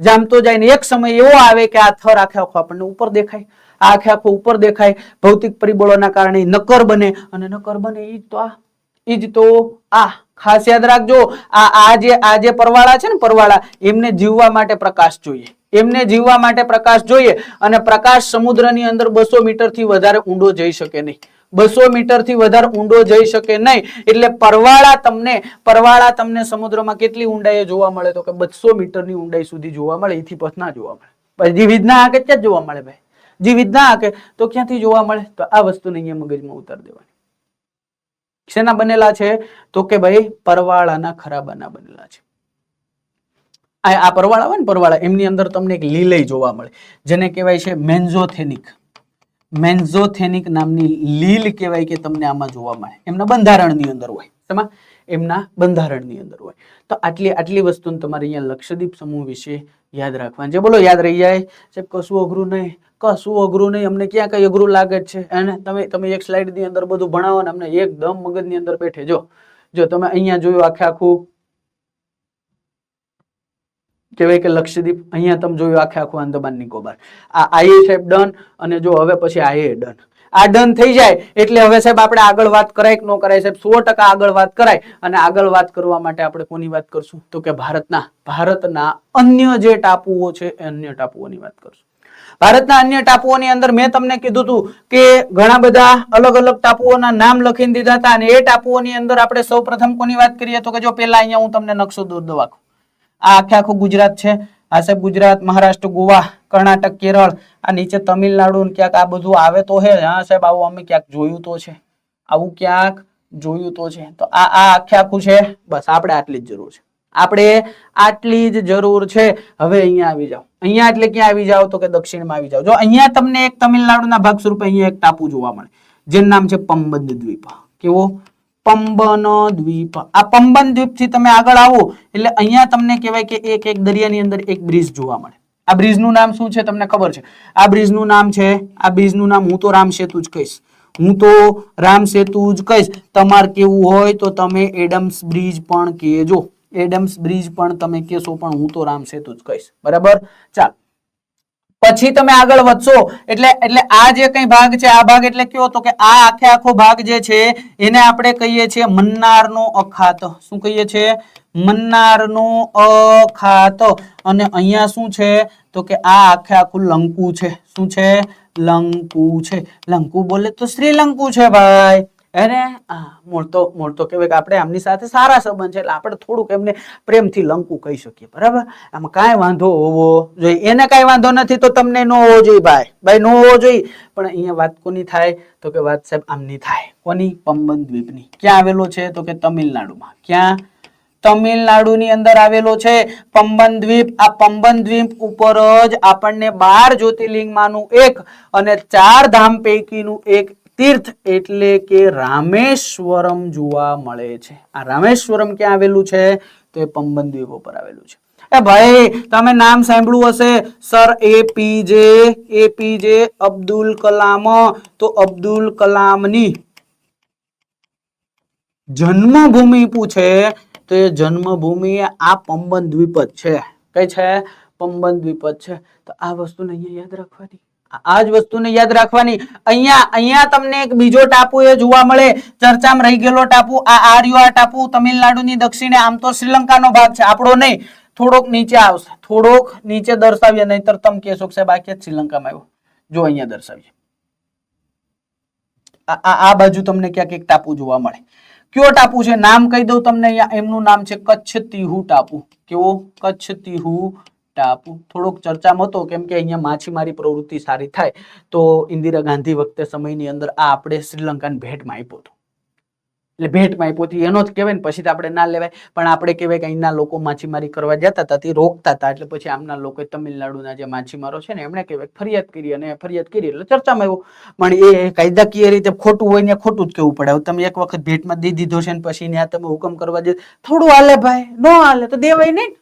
જામતો જાય ને એક સમય એવો આવે કે આ થર આખે આખો આપણને ઉપર દેખાય. આ આખે આખો ઉપર દેખાય ભૌતિક પરિબળોના કારણે નક્કર બને અને નક્કર બને ઈ જ તો આ ખાસ યાદ રાખજો. આ જે પરવાળા છે ને, પરવાળા એમને જીવવા માટે પ્રકાશ જોઈએ. અને પ્રકાશ સમુદ્રની અંદર 200 મીટર થી વધારે ઊંડો જઈ શકે નહીં. 200 મીટર થી વધારે ઊંડો જઈ શકે નહીં. એટલે પરવાળા તમને સમુદ્રમાં કેટલી ઊંડાઈએ જોવા મળે? તો કે 200 મીટરની ઊંડાઈ સુધી જોવા મળે. એથી પછી ના જોવા મળે. પછી જીવિત ના આંકે ક્યાં જોવા મળે ભાઈ? જીવિત ના આંકે તો ક્યાંથી જોવા મળે? તો આ વસ્તુને અહીંયા મગજમાં ઉતાર દેવાની. શેના બનેલા છે? તો કે ભાઈ પરવાળાના ખરાબાના બનેલા છે. આ પરવાળા હોય ને, પરવાળા, એમની અંદર તમને એક લીલય જોવા મળે, જેને કહેવાય છે મેન્ઝોથેનિક. મેન્ઝોથેનિક નામની લીલ કહેવાય કે તમને આમાં જોવા મળે. એમના બંધારણની અંદર હોય. શેમાં? એમના બંધારણની અંદર હોય. તો આટલી વસ્તુને તમારે અહીંયા લક્ષદ્વીપ સમૂહ વિશે યાદ રાખવાની છે. બોલો, યાદ રહી જાય? સાહેબ કશું અઘરું નહીં, કશું અઘરું નહીં. અમને ક્યાં કઈ અઘરું લાગે છે? અને તમે એક સ્લાઇડ ની અંદર બધું ભણાવો ને અમને એકદમ મગજની અંદર બેઠે. જો તમે અહીંયા જોયું આખું કહેવાય કે લક્ષદ્વીપ, અહીંયા તમે જોયું આખું આંદામાન નિકોબાર. આ એ સાહેબ ડન. અને જો હવે પછી આ એ ડન. આ ડન થઈ જાય એટલે હવે સાહેબ આપણે આગળ વાત કરાય કે ન કરાય? સાહેબ 100% આગળ વાત કરાય. અને આગળ વાત કરવા માટે આપણે કોની વાત કરશું? તો કે ભારતના અન્ય જે ટાપુઓ છે એ અન્ય ટાપુઓની વાત કરશું. ભારતના અન્ય ટાપુઓની અંદર મેં તમને કીધું હતું કે ઘણા બધા અલગ અલગ ટાપુઓના નામ લખીને દીધા હતા. અને એ ટાપુઓની અંદર આપણે સૌપ્રથમ કોની વાત કરીએ? તો કે જો પેલા અહીંયા હું તમને નકશો દોરી દઉં. આ આખું ગુજરાત છે. આ સાહેબ ગુજરાત, મહારાષ્ટ્ર, ગોવા, કર્ણાટક, કેરળ, આ નીચે તમિલનાડુ ક્યાંક આ બધું આવે તો હે. હા સાહેબ, આવું અમે ક્યાંક જોયું તો છે, આવું ક્યાંક જોયું તો છે. તો આ આખું છે. બસ આપણે આટલી જ જરૂર છે. આપણે આટલી જ જરૂર છે. હવે અહીંયા આવી જાઓ. અહીંયા એટલે ક્યાં આવી જાઓ? તો કે દક્ષિણમાં આવી જાઓ. જો અહીંયા તમને એક તમિલનાડુના ભાગ સ્વરૂપે અહીંયા એક ટાપુ જોવા મળે, જેનું નામ છે પંબન દ્વીપ. કેવો? પંબન દ્વીપ. આ પંબન દ્વીપ થી તમે આગળ આવો એટલે અહીંયા તમને કહેવાય કે એક દરિયાની અંદર એક બ્રિજ જોવા મળે. આ બ્રિજ નું નામ શું છે તમને ખબર છે? આ બ્રિજ નું નામ છે, આ બ્રિજ નું નામ હું તો રામ સેતુ જ કહીશ. તમારે કેવું હોય તો તમે એડમ્સ બ્રિજ પણ કહેજો. એડમ્સ બ્રિજ પણ તમે કહેશો, પણ હું તો રામ સેતુ જ કહીશ. બરાબર? ચાલ, પછી તમે આગળ વધશો એટલે આ જે કઈ ભાગ છે, આ ભાગ એટલે કયો? તો કે આ આખો ભાગ જે છે એને આપણે કહીએ છીએ મન્નારનો અખાત. શું કહીએ છીએ? મન્નારનો અખાત. અને અહીંયા શું છે? તો કે આ આખું લંકુ છે. શું છે? લંકુ છે. લંકુ બોલે તો શ્રીલંકુ છે ભાઈ. એને મૂળ તો કહેવાય કે આપણે આમની સાથે સારા સંબંધ છે એટલે આપણે થોડુંક એમને પ્રેમથી લંકુ કહી શકીએ. બરાબર? આમાં કાંઈ વાંધો હોવો જોઈએ. એને કાંઈ વાંધો નથી તો તમને ન હોવો જોઈએ ભાઈ ન હોવો જોઈએ. પણ અહીંયા વાત કોની થાય? તો કે વાત સાહેબ આમની થાય. કોની? પંબન દ્વીપની. ક્યાં આવેલો છે? તો કે તમિલનાડુમાં. ક્યાં? તમિલનાડુની અંદર આવેલો છે પંબન દ્વીપ. આ પંબન દ્વીપ ઉપર જ આપણને 12 જ્યોતિર્લિંગમાંનું એક અને 4 ધામ પૈકીનું એક તીર્થ એટલે કે રામેશ્વરમ જોવા મળે છે. આ રામેશ્વરમ ક્યાં આવેલું છે? તો એ પંબન દ્વીપ ઉપર આવેલું છે. એ ભાઈ તમે નામ સાંભળ્યું હશે, સર એપીજે અબ્દુલ કલામ. તો અબ્દુલ કલામની જન્મભૂમિ પૂછે તો એ જન્મભૂમિ આ પંબન દ્વીપ જ છે. કઈ છે? પંબન દ્વીપ જ છે. તો આ વસ્તુને અહીંયા યાદ રાખવાની. આ જ વસ્તુને યાદ રાખવાની. અહીંયા તમને એક બીજો ટાપુ એ જોવા મળે, ચર્ચામાં રહી ગયેલો ટાપુ. આ આર્યો ટાપુ તમિલનાડુની દક્ષિણે. આમ તો શ્રીલંકાનો ભાગ છે, આપણો નહીં. થોડોક નીચે આવશે, થોડોક નીચે દર્શાવીએ, નહીતર તમે કહેશો કે સાહેબ આ ક્યાં શ્રીલંકામાં આવ્યો. જો અહીંયા દર્શાવીએ. આ બાજુ તમને ક્યાંક એક ટાપુ જોવા મળે. કયો ટાપુ છે? નામ કહી દઉં તમને. અહીંયા એમનું નામ છે કચ્છતીહુ ટાપુ. કેવો? કચ્છતીહુ ટાપુ. થોડોક ચર્ચામાં હતો કેમ કે અહીંયા માછીમારી પ્રવૃત્તિ સારી થાય. તો ઇન્દિરા ગાંધી વખતે સમયની અંદર આ આપણે શ્રીલંકાને ભેટમાં આપ્યો હતો. એટલે ભેટમાં આપ્યો હતી એનો જ કહેવાય ને. પછી તો આપણે ના લેવાય, પણ આપણે કહેવાય કે અહીંના લોકો માછીમારી કરવા જતા હતા તે રોકતા હતા. એટલે પછી આમના લોકો તમિલનાડુના જે માછીમારો છે ને એમણે કહેવાય ફરિયાદ કરી, અને ફરિયાદ કરી એટલે ચર્ચામાં આવ્યો. પણ એ કાયદાકીય રીતે ખોટું હોય ને ખોટું જ કહેવું પડે. તમે એક વખત ભેટમાં દઈ દીધો છે ને પછી ત્યાં તમે હુકમ કરવા દે, થોડું હાલે ભાઈ? ન હાલે તો દેવાય નહીં,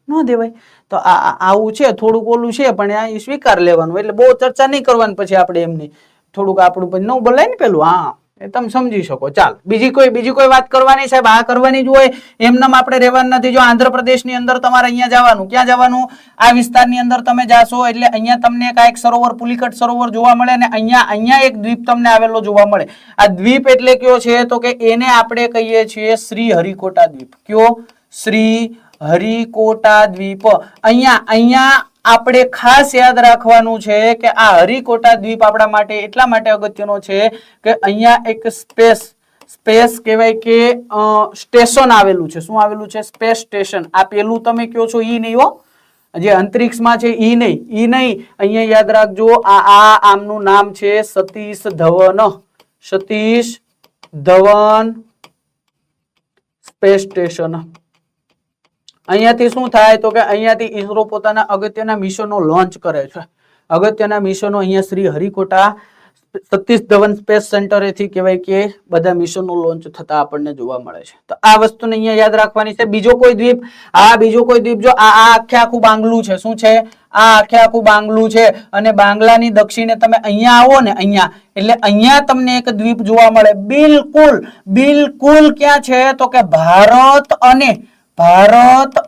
ન દેવાય. તો આવું છે, થોડુંક ઓલું છે, પણ આ સ્વીકાર લેવાનું. એટલે બહુ ચર્ચા નહીં કરવાની. પછી આપણે એમની થોડુંક આપણું પછી ન બોલાય ને પેલું. હા, એ તમે સમજી શકો. ચાલ, બીજી કોઈ વાત કરવાની સાહેબ? આ કરવાની જ હોય. એમનેમ આપણે રહેવાનું નથી. જો આંધ્રપ્રદેશની અંદર તમારે અહીંયા જવાનું. ક્યાં જવાનું? આ વિસ્તારની અંદર તમે જાશો એટલે અહીંયા તમને એક સરોવર, પુલિકટ સરોવર જોવા મળે. અને અહીંયા એક દ્વીપ તમને આવેલો જોવા મળે. આ દ્વીપ એટલે કયો છે? તો કે એને આપણે કહીએ છીએ શ્રી હરિકોટા દ્વીપ. કયો? શ્રી હરિકોટા દ્વીપ. અહીંયા આપણે ખાસ યાદ રાખવાનું છે કે આ હરિકોટા દ્વીપ આપણા માટે એટલા માટે અગત્યનો છે કે અહીંયા એક સ્પેસ કહેવાય કે સ્ટેશન આવેલું છે. શું આવેલું છે? Space station. આ પેલું તમે કહો છો ઈ નહીં હો, જે અંતરિક્ષમાં છે ઈ નહીં. અહીંયા યાદ રાખજો, આ આમનું નામ છે સતીશ ધવન. Satish Dhawan space station. અહીંયાથી શું થાય તો કે અહીંયાથી ઈસરો પોતાના અગત્યના મિશનો લોન્ચ કરે છે. અગત્યના મિશનો અહીંયા શ્રી હરિકોટા સતીશ ધવન સ્પેસ સેન્ટરેથી કહેવાય કે બધા મિશનો લોન્ચ થતા આપણને જોવા મળે છે. તો આ વસ્તુને અહીંયા યાદ રાખવાની છે. બીજો કોઈ દ્વીપ, બીજો કોઈ દ્વીપ જો આ આખે આખું બાંગ્લું છે. શું છે? આ આખે આખું બાંગ્લું છે. અને બાંગ્લાની દક્ષિણે તમે અહીંયા આવો ને, અહીંયા એટલે અહીંયા તમને એક દ્વીપ જોવા મળે. બિલકુલ ક્યાં છે તો કે ભારત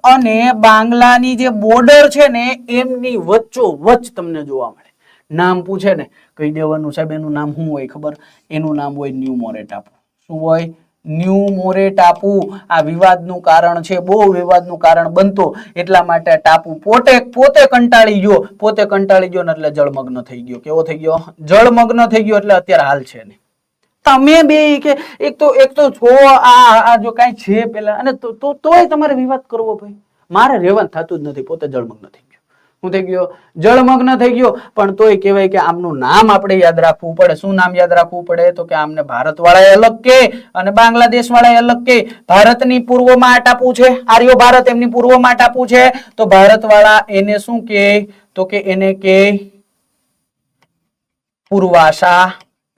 અને બાંગ્લાની જે બોર્ડર છે ને એમની વચ્ચોવચ્ચ તમને જોવા મળે. નામ પૂછે ને કહી દેવાનું સાહેબ એનું નામ શું હોય ખબર? એનું નામ હોય ન્યૂ મોરે ટાપુ. શું હોય? ન્યૂ મોરે ટાપુ. આ વિવાદનું કારણ છે, બહુ વિવાદનું કારણ બનતો એટલા માટે ટાપુ પોતે કંટાળી ગયો ને એટલે જળમગ્ન થઈ ગયો. કેવો થઈ ગયો? જળમગ્ન થઈ ગયો. એટલે અત્યારે હાલ છે ને તમે બે કે એક તો છો આ જો કઈ છે પેલા અને તોય તમારે વિવાદ કરવો ભાઈ. મારે રહેવાનું થતું જ નથી, પોતે જળમગ્ન થઈ ગયો. શું થઈ ગયો? જળમગ્ન થઈ ગયો. પણ તોય કહેવાય કે આમનું નામ આપણે યાદ રાખવું પડે. શું નામ યાદ રાખવું પડે તો કે આમને ભારત વાળાએ અલગ કે અને બાંગ્લાદેશ વાળાએ અલગ કે. ભારતની પૂર્વમાં આ ટાપુ છે, આર્યો ભારત એમની પૂર્વમાં ટાપુ છે. તો ભારત વાળા એને શું કે તો કે એને કે પૂર્વાસા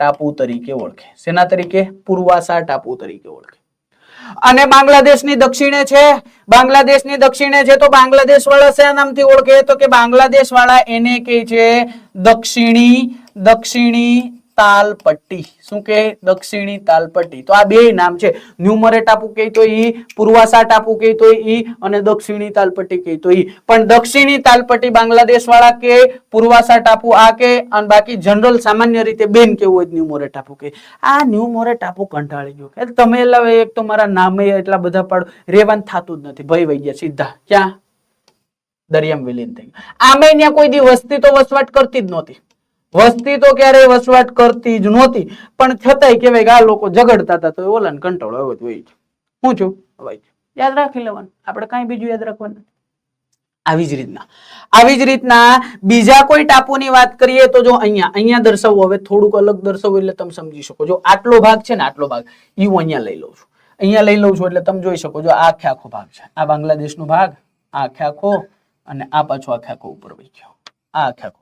ટાપુ તરીકે ઓળખે. શેના તરીકે? પૂર્વાસા ટાપુ તરીકે ઓળખે. અને બાંગ્લાદેશની દક્ષિણે છે તો બાંગ્લાદેશ વાળા શા નામથી ઓળખે તો કે બાંગ્લાદેશ વાળા એને કહે છે દક્ષિણી તાલપટ્ટી. શું કે? દક્ષિણી તાલપટ્ટી. તો આ બે નામ છે. ન્યૂ મોરે ટાપુ કહે તો ઈ, પૂર્વાસા ટાપુ કહે તો ઈ અને દક્ષિણી તાલપટ્ટી કહે તો ઈ. પણ દક્ષિણી તાલપટ્ટી બાંગ્લાદેશ વાળા કે, પૂર્વાસા ટાપુ આ કે, અને બાકી જનરલ સામાન્ય રીતે બેન કેવું હોય ન્યૂ મોરે ટાપુ કે. આ ન્યૂ મોરે ટાપુ કંટાળી ગયો કે તમે એક તો મારા નામે એટલા બધા પાડો, રેવાન થતું જ નથી. ભય વહી ગયા સીધા ક્યાં? દરિયામાં વિલીન થઈ ગયા. આમે ત્યાં કોઈ દી વસ્તી તો વસવાટ કરતી જ નહોતી. વસ્તી તો ક્યારેય વસવાટ કરતી જ નહોતી. પણ છતાંય કહેવાય કે આ લોકો ઝઘડતા હતા તો ઓલાને કંટાળો આવ્યો તો હોય. હું છું યાદ રાખી લેવાનું, આપણે કઈ બીજું યાદ રાખવાનું. આવી જ રીતના બીજા કોઈ ટાપુની વાત કરીએ તો જો અહીંયા દર્શાવવું, હવે થોડુંક અલગ દર્શાવવું એટલે તમે સમજી શકો. જો આટલો ભાગ છે ને, આટલો ભાગ એ હું અહીંયા લઈ લઉં છું. એટલે તમે જોઈ શકો. જો આ આખે આખો ભાગ છે, આ બાંગ્લાદેશનો ભાગ, આ આખે આખો, અને આ પાછો આખે આખો ઉપર વહી ગયો. આ આખે આખો.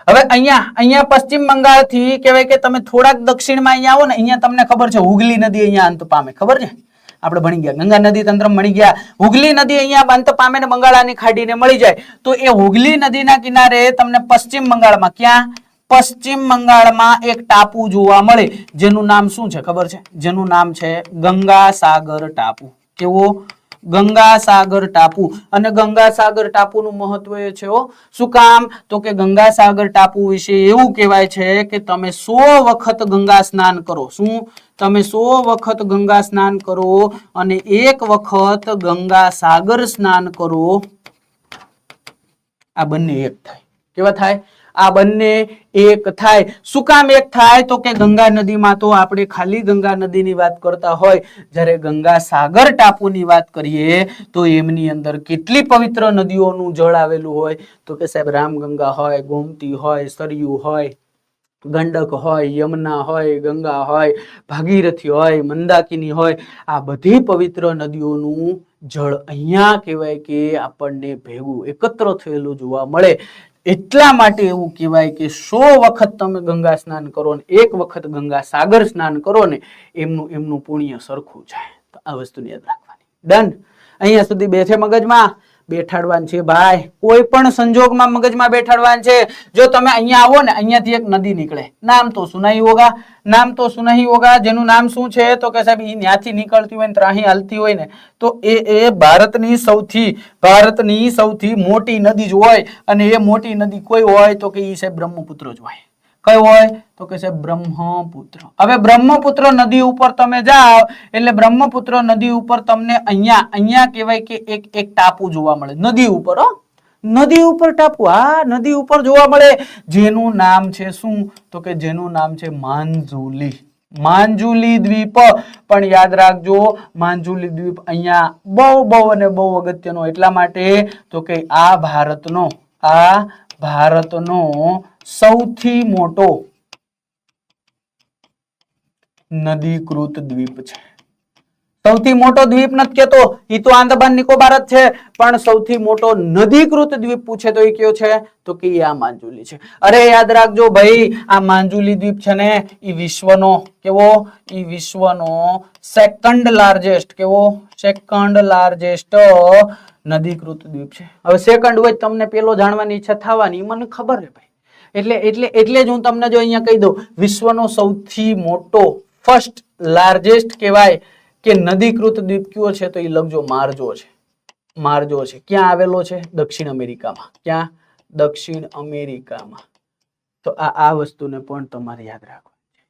હવે અહીંયા પશ્ચિમ બંગાળ થી કહેવાય કે તમે થોડાક દક્ષિણમાં અહીંયા આવો ને, અહીંયા તમને ખબર છે હુગલી નદી અહીંયા અંત પામે. ખબર છે? આપણે ભણી ગયા ગંગા નદી તંત્ર મળી ગયા. હુગલી નદી અહીંયા અંત પામે ને બંગાળાની ખાડીને મળી જાય. તો એ હુગલી નદીના કિનારે તમને પશ્ચિમ બંગાળમાં, ક્યાં? પશ્ચિમ બંગાળમાં એક ટાપુ જોવા મળે જેનું નામ શું છે ખબર છે? જેનું નામ છે ગંગાસાગર ટાપુ. કેવો? ગંગાસાગર ટાપુ. અને ગંગાસાગર ટાપુનું મહત્વ એ છે શું કામ તો કે ગંગાસાગર ટાપુ વિશે એવું કહેવાય છે કે તમે 100 વખત ગંગા સ્નાન કરો. શું? તમે 100 વખત ગંગા સ્નાન કરો અને 1 વખત ગંગાસાગર સ્નાન કરો, આ બંને એક થાય. કેવા થાય? આ બંને એક થાય. શું કામ એક થાય તો કે ગંગા નદીમાં તો આપણે ખાલી ગંગા નદીની વાત કરતા હોય, જ્યારે ગંગાસાગર ટાપુની વાત કરીએ તો એમની અંદર કેટલી પવિત્ર નદીઓનું જળ આવેલું હોય તો કે સાહેબ રામગંગા હોય, ગોમતી હોય, સરયુ હોય, ગંડક હોય, યમુના હોય, ગંગા હોય, ભાગીરથી હોય, મંદાકિની હોય. આ બધી પવિત્ર નદીઓનું જળ અહીંયા કહેવાય કે આપણને ભેગું એકત્ર થયેલું જોવા મળે. એટલા માટે એવું કહેવાય કે 100 વખત તમે ગંગા સ્નાન કરો ને 1 વખત ગંગા સાગર સ્નાન કરો ને એમનું પુણ્ય સરખું જાય. તો આ વસ્તુ યાદ રાખવાની. ડન? અહીંયા સુધી બેઠે મગજમાં બેઠાડવાનું છે ભાઈ. કોઈ પણ સંજોગમાં મગજમાં બેઠાડવાનું છે. જો તમે અહીંયા આવો ને, અહીંયાથી એક નદી નીકળે, નામ તો સુનાઈ હોગા. જેનું નામ શું છે તો કે સાહેબ ત્યાંથી નીકળતી હોય ને ત્રાહી હાલતી હોય ને તો એ ભારતની સૌથી મોટી નદી જ હોય. અને એ મોટી નદી કોઈ હોય તો કે એ સાહેબ બ્રહ્મપુત્ર જ હોય. કઈ હોય તો કે સાહેબ બ્રહ્મપુત્ર. હવે બ્રહ્મપુત્ર નદી ઉપર તમે જાઓ એટલે બ્રહ્મપુત્ર નદી ઉપર તમને અહીંયા કહેવાય કે એક ટાપુ જોવા મળે નદી ઉપર. નદી ઉપર ટાપુ, હા નદી ઉપર જોવા મળે, જેનું નામ છે શું, તો કે જેનું નામ છે માંજુલી. માંજુલી દ્વીપ. પણ યાદ રાખજો માંજુલી દ્વીપ અહીંયા બહુ બહુ અને બહુ અગત્યનો એટલા માટે તો કે આ ભારતનો સૌથી મોટો નદીકૃત દ્વીપ છે. સૌથી મોટો દ્વીપ નથી કેતો, એ તો આંદામાન નિકોબાર જ છે, પણ સૌથી મોટો નદીકૃત દ્વીપ પૂછે તો એ કયો છે, તો કે આ માંજુલી છે. અરે યાદ રાખજો ભાઈ, આ માંજુલી દ્વીપ છે ને એ વિશ્વનો કેવો, એ વિશ્વનો સેકન્ડ લાર્જેસ્ટ કેવો, સેકન્ડ લાર્જેસ્ટ નદીકૃત દ્વીપ છે. હવે સેકન્ડ હોય તમને પેલો જાણવાની ઈચ્છા થવાની, મને ખબર છે ભાઈ, એટલે જ હું તમને જો અહીંયા કહી દઉં, વિશ્વનો સૌથી મોટો ફર્સ્ટ લાર્જેસ્ટ કહેવાય કે નદીકૃત દ્વીપ કયો છે, તો એ લખજો માર્જો છે. માર્જો છે. ક્યાં આવેલો છે? દક્ષિણ અમેરિકામાં. ક્યાં? દક્ષિણ અમેરિકામાં. તો આ વસ્તુને પણ તમારે યાદ રાખવાની છે.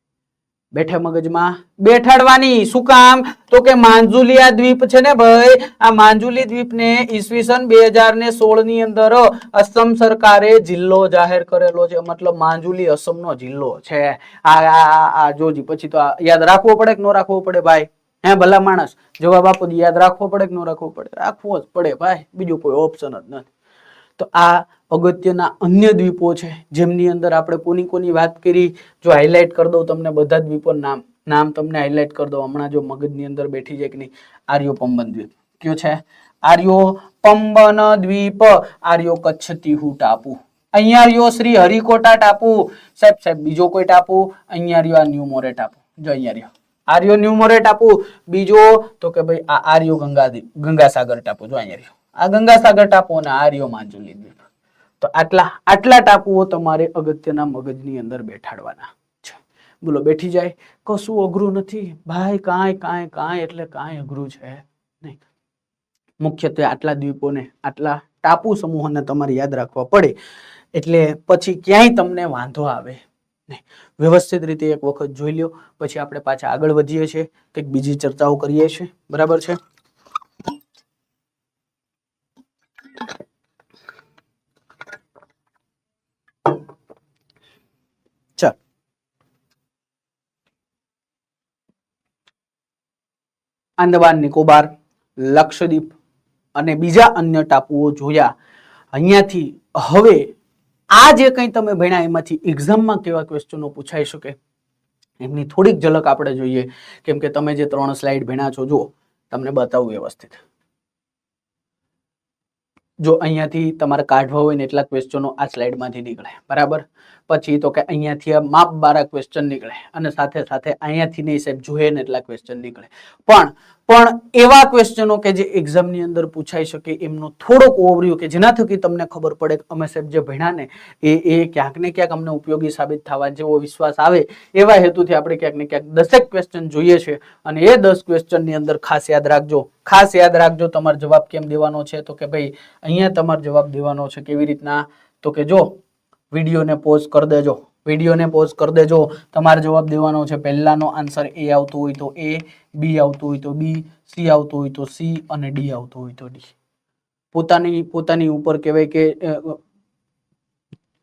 બેઠે મગજમાં બેઠાડવાની. શું કામ? તો કે માંજુલી આ દ્વીપ છે ને ભાઈ, આ માંજુલી દ્વીપને ઈસવીસન 2016 ની અંદર અસમ સરકારે જિલ્લો જાહેર કરેલો છે. મતલબ માંજુલી અસમનો જિલ્લો છે. આ જોજી, પછી તો યાદ રાખવો પડે કે ન રાખવો પડે ભાઈ? હે ભલા માણસ, જવાબ આપો. યાદ રાખવો પડે કે ન રાખવો પડે? રાખવો જ પડે ભાઈ, બીજું કોઈ ઓપ્શન જ નથી. તો આ અગત્યના અન્ય દ્વીપો છે જેમની અંદર આપણે કોની કોની વાત કરી. જો હાઇલાઇટ કરી દઉં તમને બધા દ્વીપો નામ તમને હાઇલાઇટ કરી દઉં હમણાં, જો મગજની અંદર બેઠી જાય કે નહીં. આર્યો પંબન દ્વીપ કયો છે? આર્યો પંબન દ્વીપ. આર્યો કચ્છતીહુ ટાપુ. અહીંયા રહ્યો શ્રી હરિકોટા ટાપુ. સાહેબ બીજો કોઈ ટાપુ? અહીંયા રહ્યો આ ન્યુમોરે ટાપુ. જો અહીંયા રહ્યો આર્યો ન્યુમોરે ટાપુ. બીજો તો કે ભાઈ આ આર્યો ગંગાસાગર ટાપુ. જો અહીંયા રહ્યો આ ગંગાસાગર ટાપુ અને આર્યો માંજુલી દ્વીપ. તો આટલા ટાપુઓ તમારે અગત્યના મગજની અંદર બેઠાડવાના છે. બોલો, બેઠી જાય? કશું અઘરું નથી ભાઈ, કાંઈ એટલે કાંઈ અઘરું છે નહીં. મુખ્યત્વે આટલા દ્વીપોને, આટલા ટાપુ સમૂહોને તમારે યાદ રાખવા પડે એટલે પછી ક્યાંય તમને વાંધો આવે નહીં. વ્યવસ્થિત રીતે એક વખત જોઈ લ્યો, પછી આપણે પાછા આગળ વધીએ છીએ, કંઈક બીજી ચર્ચાઓ કરીએ છીએ. બરાબર છે? ચાલ, આંદામાન નિકોબાર, લક્ષદ્વીપ અને બીજા અન્ય ટાપુઓ જોયા. અહીંયાથી હવે આ જે કંઈ તમે ભણ્યા એમાંથી એક્ઝામમાં કેવા ક્વેશ્ચનો પૂછાઈ શકે એમની થોડીક ઝલક આપણે જોઈએ. કેમ કે તમે જે 3 સ્લાઇડ ભણ્યા છો, જો તમને બતાવું વ્યવસ્થિત. જો અહીંયાથી તમારે કાઢવા હોય ને એટલા ક્વેશ્ચનો આ સ્લાઇડમાંથી નીકળે. બરાબર? પછી તો કે અહીંયાથી આ માપ 12 ક્વેશ્ચન નીકળે અને સાથે સાથે અહીંયાથી નહીં સાહેબ જોઈએ ને એટલા ક્વેશ્ચન નીકળે. પણ એવા ક્વેશ્ચનો કે જે એક્ઝામની અંદર પૂછાઈ શકે એમનો થોડોક ઓવરવ્યુ કે જેના થકી તમને ખબર પડે કે અમે સાહેબ જે ભણ્યા ને એ ક્યાંક ને ક્યાંક અમને ઉપયોગી સાબિત થવા જેવો વિશ્વાસ આવે એવા હેતુથી આપણે ક્યાંક ને ક્યાંક 10 ક્વેશ્ચન જોઈએ છે. અને એ 10 ક્વેશ્ચનની અંદર ખાસ યાદ રાખજો તમારો જવાબ કેમ દેવાનો છે. તો કે ભાઈ અહીંયા તમારો જવાબ દેવાનો છે કેવી રીતના, તો કે જો વિડીયોને પોઝ કરી દેજો. તમારે જવાબ દેવાનો છે. પહેલાનો આન્સર એ આવતું હોય તો એ, બી આવતું હોય તો બી, સી આવતું હોય તો સી અને ડી આવતું હોય તો ડી. પોતાની ઉપર કહેવાય કે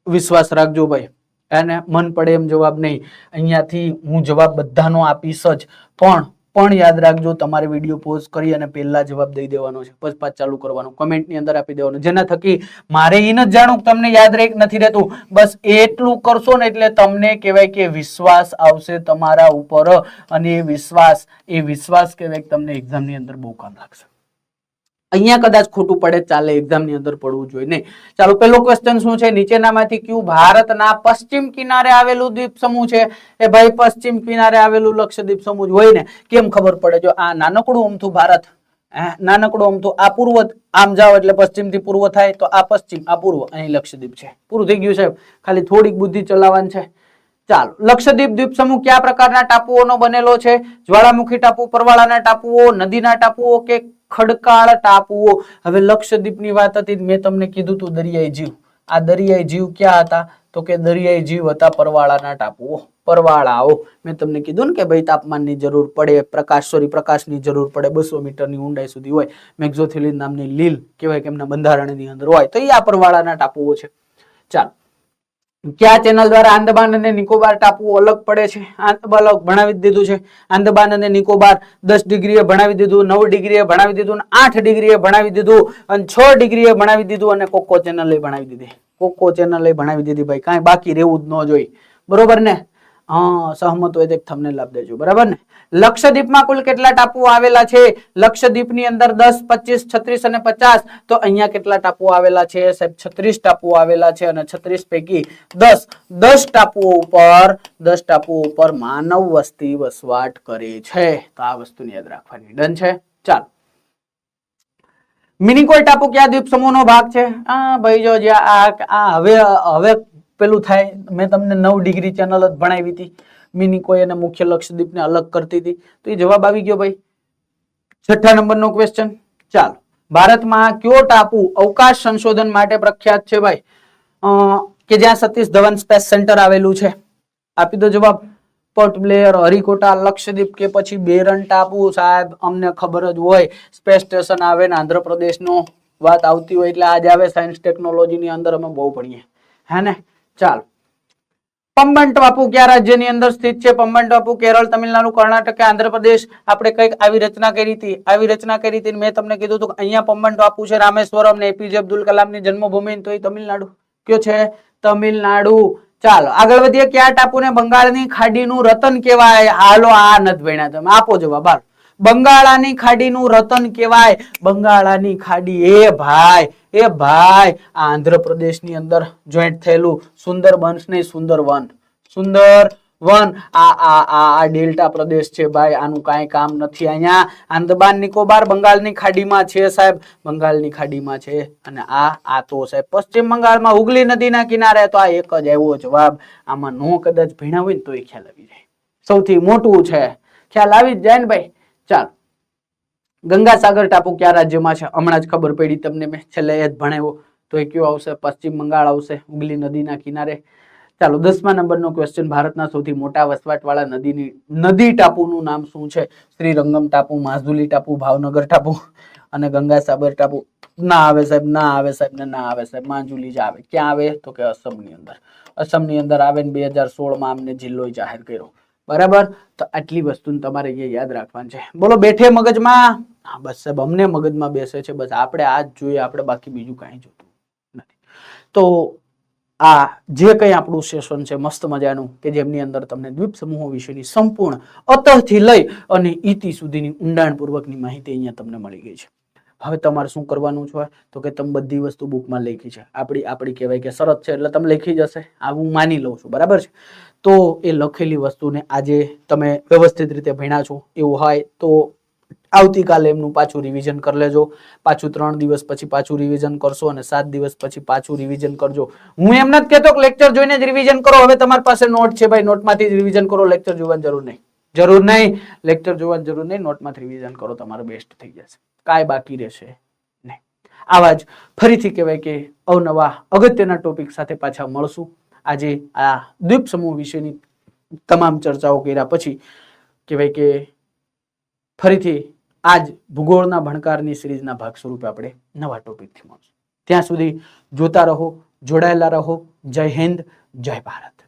વિશ્વાસ રાખજો ભાઈ, એને મન પડે એમ જવાબ નહીં. અહીંયાથી હું જવાબ બધાનો આપીશ જ, પણ યાદ રાખજો તમારે વિડીયો પોઝ કરી અને પહેલા જવાબ દઈ દેવાનો છે, પછી પાછ ચાલુ કરવાનો, કમેન્ટની અંદર આપી દેવાનું, જેના થકી મારે એ નથી જાણવું તમને યાદ રહે નથી રહેતું. બસ એટલું કરશો ને એટલે તમને કહેવાય કે વિશ્વાસ આવશે તમારા ઉપર, અને એ વિશ્વાસ કહેવાય કે તમને એક્ઝામની અંદર બહુ કામ લાગશે. અહીંયા કદાચ ખોટું પડે ચાલે, એક્ઝામની અંદર પડવું જોઈએ નહીં. ચાલો, પહેલો ક્વેશ્ચન શું છે? નીચેનામાંથી કયું ભારતના પશ્ચિમ કિનારે આવેલું દ્વીપ સમૂહ છે? એ ભાઈ પશ્ચિમ કિનારે આવેલું લક્ષદ્વીપ સમૂહ હોય ને કેમ ખબર પડે? જો આ નાનકડું અમથું ભારત, નાનકડું અમથું આ પૂર્વ, આમ જાઓ એટલે પશ્ચિમ થી પૂર્વ થાય તો આ પશ્ચિમ, આ પૂર્વ, અહીં લક્ષદ્વીપ છે. પૂરું થઈ ગયું સાહેબ, ખાલી થોડીક બુદ્ધિ ચલાવવાની છે. ચાલો, લક્ષદ્વીપ દ્વીપ સમૂહ કયા પ્રકારના ટાપુઓનો બનેલો છે? જ્વાળામુખી ટાપુ, પરવાળાના ટાપુઓ, નદીના ટાપુઓ કે ખડકાળ ટાપુઓ? હવે લક્ષદ્વીપની વાત હતી, મેં તમને કીધું તું દરિયાઈ જીવ. આ દરિયાઈ જીવ ક્યાં હતા? તો કે દરિયાઈ જીવ હતા પરવાળાના ટાપુઓ. પરવાળાઓ. મેં તમને કીધું ને કે ભાઈ તાપમાનની જરૂર પડે, પ્રકાશની જરૂર પડે, 200 મીટરની ઊંડાઈ સુધી હોય. મેક્ઝોથિલિન નામની લીલ કહેવાય કે એમના બંધારણની અંદર હોય, તો એ આ પરવાળાના ટાપુઓ છે. ચાલો, કયા ચેનલ દ્વારા આંદામાન અને નિકોબાર ટાપુઓ અલગ પડે છે? અલગ ભણાવી દીધું છે. આંદામાન અને નિકોબાર 10 ડિગ્રીએ ભણાવી દીધું, 9 ડિગ્રીએ ભણાવી દીધું, 8 ડિગ્રીએ ભણાવી દીધું, અને 6 ડિગ્રીએ ભણાવી દીધું, અને કોકો ચેનલ ભણાવી દીધી. કોકો ચેનલ ભણાવી દીધી ભાઈ, કાંઈ બાકી રહેવું જ ન જોઈએ. બરોબર ને? હા, સહમત હોય તો થંબનેલ આપી દેજો. બરાબર ને? લક્ષદ્વીપમાં કુલ કેટલા ટાપુઓ આવેલા છે? લક્ષદ્વીપની અંદર 10, 25, 36 અને 50. તો અહીંયા કેટલા ટાપુઓ આવેલા છે? સાહેબ 36 ટાપુઓ આવેલા છે, અને 36 પૈકી 10 ટાપુઓ ઉપર માનવ વસ્તી વસવાટ કરે છે. તો આ વસ્તુને યાદ રાખવાની. ડન છે? ચાલો, મિનિકોય ટાપુ કયા દ્વીપ સમૂહનો ભાગ છે? ભાઈ જો હવે પેલું થાય, મેં તમને 9 ડિગ્રી ચેનલ જ ભણાવી હતી. મિનિકોય અને મુખ્ય લક્ષદ્વીપને અલગ કરતી હતી, તો એ જવાબ આવી ગયો ભાઈ. 6થા નંબરનો ક્વેશ્ચન. ચાલો, ભારતમાં કયો ટાપુ અવકાશ સંશોધન માટે પ્રખ્યાત છે ભાઈ? કે જ્યાં સતીશ ધવન સ્પેસ સેન્ટર આવેલું છે. આપી દો જવાબ. પોર્ટ બ્લેયર, હરિકોટા, લક્ષદ્વીપ કે પછી બેરન ટાપુ? સાહેબ અમને ખબર જ હોય, સ્પેસ સ્ટેશન આવે ને આંધ્રપ્રદેશનો વાત આવતી હોય એટલે આજ આવે સાયન્સ ટેકનોલોજીની અંદર અમે બહુ ભણીએ, હે ને? ચાલો, પમ્બન ટાપુ કયા રાજ્યની અંદર સ્થિત છે? પમ્બન ટાપુ કેરળ, તમિલનાડુ, કર્ણાટક, આંધ્રપ્રદેશ. આપણે કઈક આવી રચના કરી હતી. મેં તમને કીધું હતું કે અહીંયા પમ્બન ટાપુ છે, રામેશ્વરમ ને એપીજે અબ્દુલ કલામની જન્મભૂમિ. તો એ તમિલનાડુ. કયો છે? તમિલનાડુ. ચાલો, આગળ વધીએ. કયા ટાપુને બંગાળની ખાડીનું રતન કહેવાય? હાલો, આ નથી ભણ્યા તમે, આપો જવાબ. હાલ, બંગાળાની ખાડીનું રતન કહેવાય. બંગાળાની ખાડી એ ભાઈ આંધ્રપ્રદેશની અંદર જોઈન્ટ થયેલું સુંદરબન્સ નહીં, સુંદરવન. આ ડેલ્ટા પ્રદેશ છે ભાઈ, આનું કાંઈ કામ નથી. અહીંયા આંદામાન નિકોબાર બંગાળની ખાડીમાં છે સાહેબ, બંગાળની ખાડીમાં છે. અને આ તો સાહેબ પશ્ચિમ બંગાળમાં હુગલી નદીના કિનારે. તો આ એક જ આવ્યો જવાબ. આમાં નો કદાચ ભણ્યા હોય ને તો એ ખ્યાલ આવી જાય. સૌથી મોટું છે, ખ્યાલ આવી જ જાય ને ભાઈ. ચાલો, ગંગાસાગર ટાપુ કયા રાજ્યમાં છે? હમણાં જ ખબર પડી તમને, મેં છેલ્લે એ જ ભણાવ્યો. તો એ કયો આવશે? પશ્ચિમ બંગાળ આવશે, હુગલી નદીના કિનારે. ચાલો, 10મા નંબરનો ક્વેશ્ચન. ભારતના સૌથી મોટા વસવાટવાળા નદી ટાપુનું નામ શું છે? શ્રીરંગમ ટાપુ, માજુલી ટાપુ, ભાવનગર ટાપુ અને ગંગાસાગર ટાપુ. ના આવે સાહેબ. માજુલી જ આવે. ક્યાં આવે? તો કે અસમની અંદર આવે ને 2016માં અમને જિલ્લો જાહેર કર્યો. બરાબર? તો આટલી વસ્તુ તમારે યાદ રાખવાની છે. બોલો, બેઠે મગજમાં? હા બસ સાહેબ, અમને મગજમાં બેસે છે. બસ આપણે આ જ જોઈએ, આપણે બાકી બીજું કાંઈ જોતું નથી. તો આ જે કંઈ આપણું સેશન છે મસ્ત મજાનું, કે જેમની અંદર તમને દ્વીપ સમૂહો વિશેની સંપૂર્ણ અતઃથી લઈ અને ઇતિ સુધીની ઊંડાણપૂર્વકની માહિતી અહીંયા તમને મળી ગઈ છે. હવે તમારે શું કરવાનું છે? તો કે તમે બધી વસ્તુ બુકમાં લખી છે. આપણી કહેવાય કે શરત છે એટલે તમે લખી જશે, આ હું માની લઉં છું. બરાબર છે? તો એ લખેલી વસ્તુને આજે તમે વ્યવસ્થિત રીતે ભણ્યા છો એવું હોય તો આવતીકાલે એમનું પાછું રિવિઝન કરી લેજો. પાછું 3 દિવસ પછી પાછું રિવિઝન કરશો અને 7 દિવસ પછી પાછું રિવિઝન કરજો. હું એમ નથી કહેતો કે લેક્ચર જોઈને જ રિવિઝન કરો. હવે તમારી પાસે નોટ છે ભાઈ, નોટમાંથી જ રિવિઝન કરો. લેક્ચર જોવાની જરૂર નહીં. લેક્ચર જોવાની જરૂર નહીં, નોટમાંથી રિવિઝન કરો, તમારો બેસ્ટ થઈ જશે. કાંઈ બાકી રહેશે નહીં. આવા જ ફરીથી કહેવાય કે અવનવા અગત્યના ટોપિક સાથે પાછા મળશું. આજે આ દ્વીપ સમૂહ વિશેની તમામ ચર્ચાઓ કર્યા પછી કહેવાય કે ફરીથી આજ ભૂગોળના ભણકારની સિરીઝના ભાગ સ્વરૂપે આપણે નવા ટોપિકથી મળશું. ત્યાં સુધી જોતા રહો, જોડાયેલા રહો. જય હિન્દ, જય ભારત.